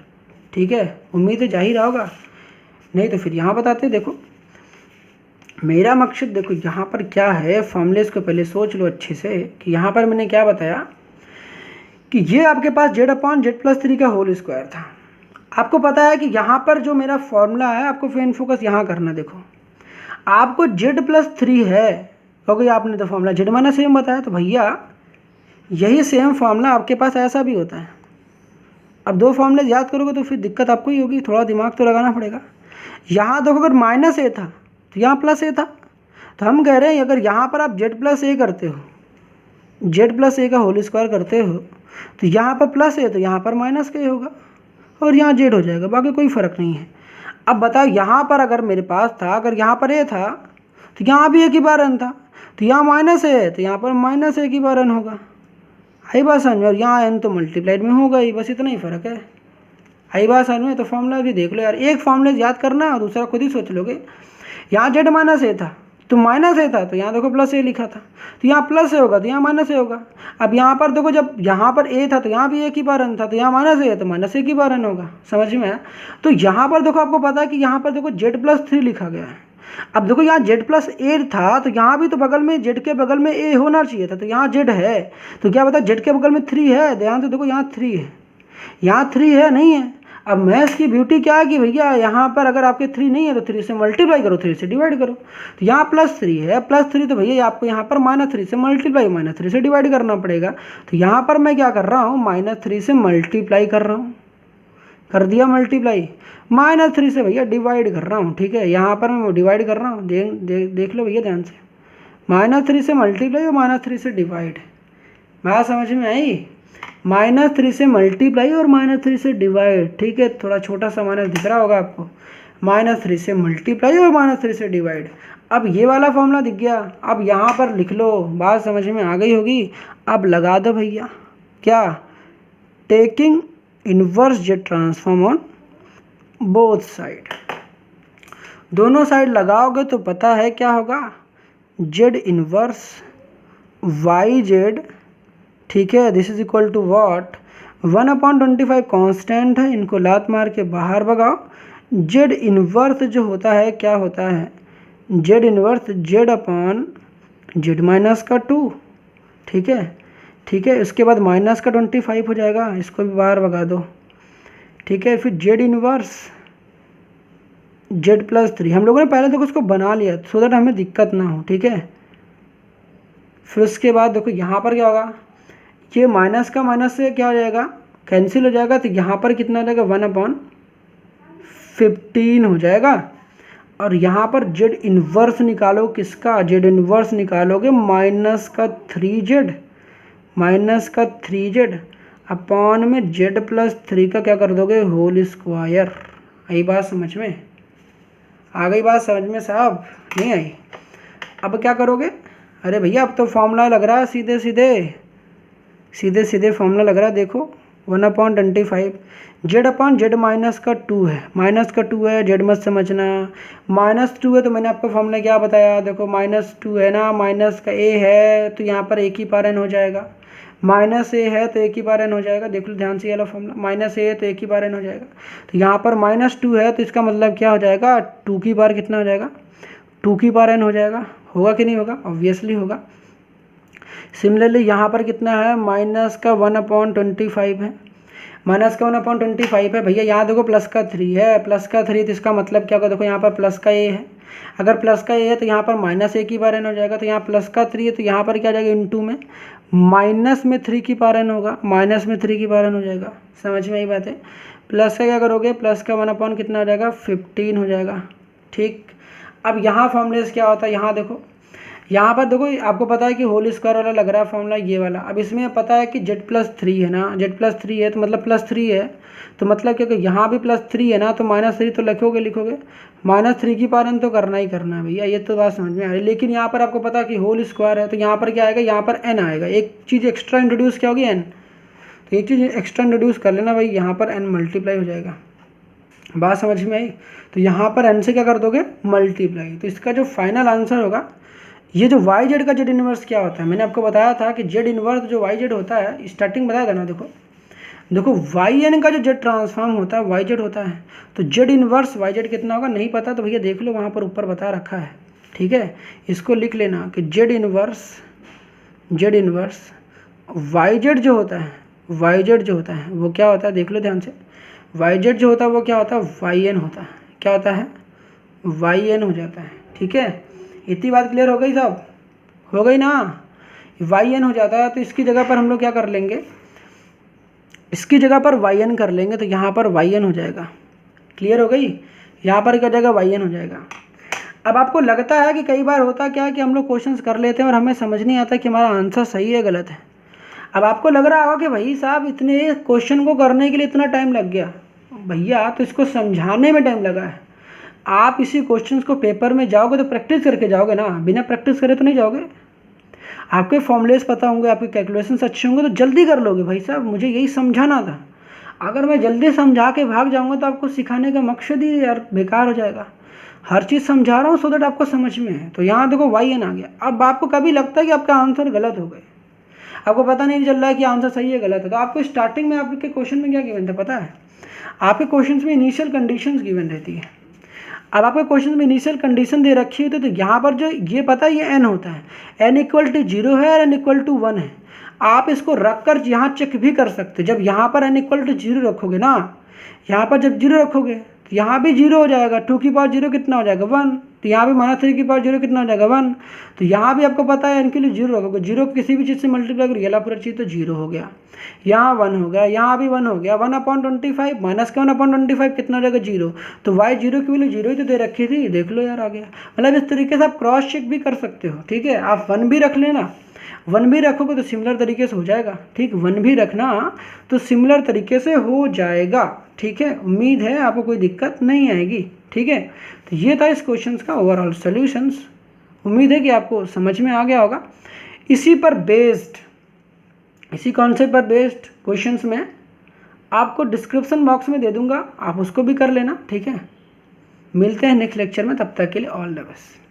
ठीक है, उम्मीद है जा ही रहा होगा, नहीं तो फिर यहाँ बताते। देखो मेरा मकसद देखो यहाँ पर क्या है, फॉर्मूलेस को पहले सोच लो अच्छे से कि यहाँ पर मैंने क्या बताया कि ये आपके पास जेड अपॉन जेड प्लस 3 का होल स्क्वायर था। आपको पता है कि यहाँ पर जो मेरा फॉर्मूला है, आपको फेन फोकस यहाँ करना, देखो आपको जेड प्लस 3 है क्योंकि आपने तो फॉर्मूला जेड माइनस सेम बताया, तो भैया यही सेम फॉर्मूला आपके पास ऐसा भी होता है। अब दो फॉर्मूले याद करोगे तो फिर दिक्कत आपको ही होगी, थोड़ा दिमाग तो लगाना पड़ेगा। यहाँ देखो अगर माइनस ए था तो यहाँ प्लस ए था, तो हम कह रहे हैं अगर यहाँ पर आप जेड प्लस ए करते हो, जेड प्लस ए का होल स्क्वायर करते हो तो यहाँ पर प्लस ए तो यहाँ पर माइनस के होगा और यहाँ जेड हो जाएगा, बाकी कोई फ़र्क नहीं है। अब बताओ यहाँ पर अगर मेरे पास था, अगर यहाँ पर ए था तो यहाँ भी ए की बार एन था, तो यहाँ माइनस ए है तो यहाँ पर माइनस ए की बार एन होगा। आई बात समझ में, और यहाँ एन तो मल्टीप्लाइड में होगा ही, बस इतना ही फ़र्क है। आई बात समझ में, तो फॉर्मूला भी देख लो यार, एक फॉर्मूला याद करना और दूसरा खुद ही सोच लोगे। यहाँ जेड माइनस ए था तो माइनस ए था, तो यहाँ देखो प्लस ए लिखा था, तो यहाँ प्लस ए होगा तो यहाँ माइनस ए होगा। अब यहाँ पर देखो जब यहाँ पर ए था तो यहाँ भी ए की बार एन था, तो यहाँ माइनस ए है तो माइनस ए की बार एन होगा। समझ में आया। तो यहाँ पर देखो आपको पता है कि यहाँ पर देखो जेड प्लस 3 लिखा गया है। अब देखो यहाँ जेड प्लस ए था तो यहाँ भी तो बगल में जेड के बगल में ए होना चाहिए था, तो यहाँ जेड है, तो क्या पता जेड के बगल में 3 है, ध्यान से देखो यहाँ 3 है, यहाँ 3 है नहीं है। अब मैथ्स की ब्यूटी क्या है कि भैया यहाँ पर अगर आपके 3 नहीं है तो 3 से मल्टीप्लाई करो, 3 से डिवाइड करो, तो यहाँ प्लस 3 है, प्लस 3 तो भैया आपको यहाँ पर -3 से मल्टीप्लाई -3 से डिवाइड करना पड़ेगा। तो यहाँ पर मैं क्या कर रहा हूँ, -3 से मल्टीप्लाई कर रहा हूँ, कर दिया मल्टीप्लाई, -3 से भैया डिवाइड कर रहा हूँ, ठीक है। यहाँ पर मैं डिवाइड कर रहा हूँ, देख लो भैया ध्यान से, -3 से मल्टीप्लाई और -3 से डिवाइड, बात समझ में आई। -3 से मल्टीप्लाई और -3 से डिवाइड, ठीक है, थोड़ा छोटा सा माइनस दिख रहा होगा आपको, -3 से मल्टीप्लाई और -3 से डिवाइड। अब ये वाला फॉर्मूला दिख गया, अब यहाँ पर लिख लो, बात समझ में आ गई होगी। अब लगा दो भैया, क्या, taking inverse Z transform on both side, दोनों साइड लगाओगे तो पता है क्या होगा, जेड इनवर्स वाई जेड, ठीक है, this is equal to what, 1/25 constant है, इनको लात मार के बाहर भगाओ। जेड इनवर्स जो होता है क्या होता है, Z inverse Z upon Z minus का 2, ठीक है, ठीक है। इसके बाद माइनस का 25 हो जाएगा, इसको भी बाहर भगा दो, ठीक है। फिर जेड इनवर्स जेड प्लस 3, हम लोगों ने पहले देखो उसको बना लिया सो दैट हमें दिक्कत ना हो, ठीक है। फिर उसके बाद देखो यहाँ पर क्या होगा, ये माइनस का माइनस से क्या हो जाएगा, कैंसिल हो जाएगा, तो यहाँ पर कितना हो जाएगा 1/15 हो जाएगा। और यहाँ पर जेड इन्वर्स निकालो, किसका, जेड इन्वर्स निकालोगे माइनस का 3z अपॉन में जेड प्लस 3 का क्या कर दोगे होल स्क्वायर। आई बात समझ में, आ गई बात समझ में साहब, नहीं आई? अब क्या करोगे, अरे भैया अब तो फॉर्मूला लग रहा है सीधे सीधे फॉर्मूला लग रहा है, देखो 1/25 जेड अपॉन जेड माइनस का 2 है, जेड मत समझना, -2 है तो मैंने आपको फॉर्मूला क्या बताया, देखो -2 है ना, माइनस का a है तो यहाँ पर एक ही बार n हो जाएगा, -a है तो एक ही बार n हो जाएगा, देख लो ध्यान से ये वाला फॉर्मूला, -a है तो एक ही बार n हो जाएगा, तो यहाँ पर -2 है तो इसका मतलब क्या हो जाएगा, 2 की बार कितना हो जाएगा, 2 की बार n हो जाएगा, होगा कि नहीं होगा, ऑब्वियसली होगा। सिमिलरली यहाँ पर कितना है, माइनस का 1/25 है, माइनस का 1/25 है भैया, यहाँ देखो प्लस का 3 है, प्लस का 3 तो इसका मतलब क्या होगा, देखो यहाँ पर प्लस का a है, अगर प्लस का a है तो यहाँ पर माइनस a की बार n हो जाएगा, तो यहाँ प्लस का 3 है तो यहाँ पर क्या आ जाएगा इनटू में माइनस में 3 की बार n होगा, माइनस में 3 की बार n हो जाएगा, समझ में आई बात है। प्लस का क्या करोगे, प्लस का 1 कितना हो जाएगा 15 हो जाएगा, ठीक। अब यहाँ फॉर्मूले से क्या होता है, यहाँ देखो, यहाँ पर देखो आपको पता है कि होल स्क्वायर वाला लग रहा है फॉर्मूला ये वाला, अब इसमें पता है कि z+3 है ना, z+3 है तो मतलब +3 है, तो मतलब क्योंकि यहाँ भी +3 है ना, तो -3 तो लिखोगे -3 की पार n तो करना ही करना है भैया, ये तो बात समझ में आ रही है। लेकिन यहाँ पर आपको पता है कि होल स्क्वायर है तो यहाँ पर क्या आएगा, यहाँ पर n आएगा, एक चीज़ एक्स्ट्रा इंट्रोड्यूस क्या होगी n, तो एक चीज़ एक्स्ट्रा इंट्रोड्यूस कर लेना भाई, यहाँ पर n मल्टीप्लाई हो जाएगा, बात समझ में आई। तो यहाँ पर n से क्या कर दोगे मल्टीप्लाई, तो इसका जो फाइनल आंसर होगा, ये जो वाई जेड का जेड इन्वर्स क्या होता है, मैंने आपको बताया था कि जेड इन्वर्स जो वाई जेड होता है, स्टार्टिंग बताया था ना, देखो वाई एन का जो जेड ट्रांसफॉर्म होता है वाई जेड होता है, तो जेड इन्वर्स वाई जेड कितना होगा नहीं पता तो भैया देख लो वहाँ पर ऊपर बता रखा है, ठीक है। इसको लिख लेना कि जेड इन्वर्स वाई जेड जो होता है वो क्या होता है, देख लो ध्यान से, वाई जेड जो होता है वो क्या होता है वाई एन होता है, क्या होता है वाई एन हो जाता है, ठीक है। इतनी बात क्लियर हो गई साहब, हो गई ना, वाई एन हो जाता है, तो इसकी जगह पर हम लोग क्या कर लेंगे, इसकी जगह पर वाई एन कर लेंगे, तो यहाँ पर वाई एन हो जाएगा, क्लियर हो गई, यहाँ पर क्या जाएगा वाई एन हो जाएगा। अब आपको लगता है कि कई बार होता क्या है कि हम लोग क्वेश्चंस कर लेते हैं और हमें समझ नहीं आता कि हमारा आंसर सही है गलत है। अब आपको लग रहा होगा कि भाई साहब इतने क्वेश्चन को करने के लिए इतना टाइम लग गया, भैया तो इसको समझाने में टाइम लगा है। आप इसी क्वेश्चंस को पेपर में जाओगे तो प्रैक्टिस करके जाओगे ना, बिना प्रैक्टिस करे तो नहीं जाओगे। आपके फॉर्मूलेस पता होंगे, आपके कैलकुलेशंस अच्छे होंगे तो जल्दी कर लोगे। भाई साहब मुझे यही समझाना था, अगर मैं जल्दी समझा के भाग जाऊंगा तो आपको सिखाने का मकसद ही यार बेकार हो जाएगा। हर चीज़ समझा रहा हूँ सो दैट आपको समझ में है। तो यहाँ देखो वाई एन आ गया। अब आपको कभी लगता है कि आपका आंसर गलत हो गए, आपको पता नहीं चल रहा है कि आंसर सही है गलत है, तो आपको स्टार्टिंग में आपके क्वेश्चन में क्या गिवन था पता है, आपके क्वेश्चन में इनिशियल कंडीशंस गिवन रहती है। अब आपके क्वेश्चन में इनिशियल कंडीशन दे रखी होती है, तो यहाँ पर जो ये पता है ये n होता है, n = 0 है और n = 1 है। आप इसको रख कर यहाँ चेक भी कर सकते, जब यहाँ पर n = 0 रखोगे ना, यहाँ पर जब 0 रखोगे तो यहाँ भी 0 हो जाएगा, 2 की पावर 0 कितना हो जाएगा 1, तो यहाँ भी -3 की पावर 0 कितना हो जाएगा 1, तो यहाँ भी आपको पता है n के लिए 0 रखोगे, 0 किसी भी चीज़ से मल्टीप्लाई करो ये पूरा चीज़ तो 0 हो गया, यहाँ 1 हो गया, यहाँ भी 1 हो गया, 1/25 माइनस का 1/25 कितना हो जाएगा 0, तो y 0 की वैल्यू 0 ही तो दे रखी थी, देख लो यार आ गया। मतलब इस तरीके से आप क्रॉस चेक भी कर सकते हो, ठीक है। आप 1 भी रख लेना, 1 भी रखोगे तो सिमिलर तरीके से हो जाएगा, ठीक, 1 भी रखना तो सिमिलर तरीके से हो जाएगा, ठीक है। उम्मीद है आपको कोई दिक्कत नहीं आएगी, ठीक है। तो ये था इस क्वेश्चन का ओवरऑल सॉल्यूशंस। उम्मीद है कि आपको समझ में आ गया होगा। इसी पर बेस्ड, इसी कॉन्सेप्ट पर बेस्ड क्वेश्चंस में आपको डिस्क्रिप्शन बॉक्स में दे दूंगा, आप उसको भी कर लेना, ठीक है। मिलते हैं नेक्स्ट लेक्चर में, तब तक के लिए ऑल द बेस्ट।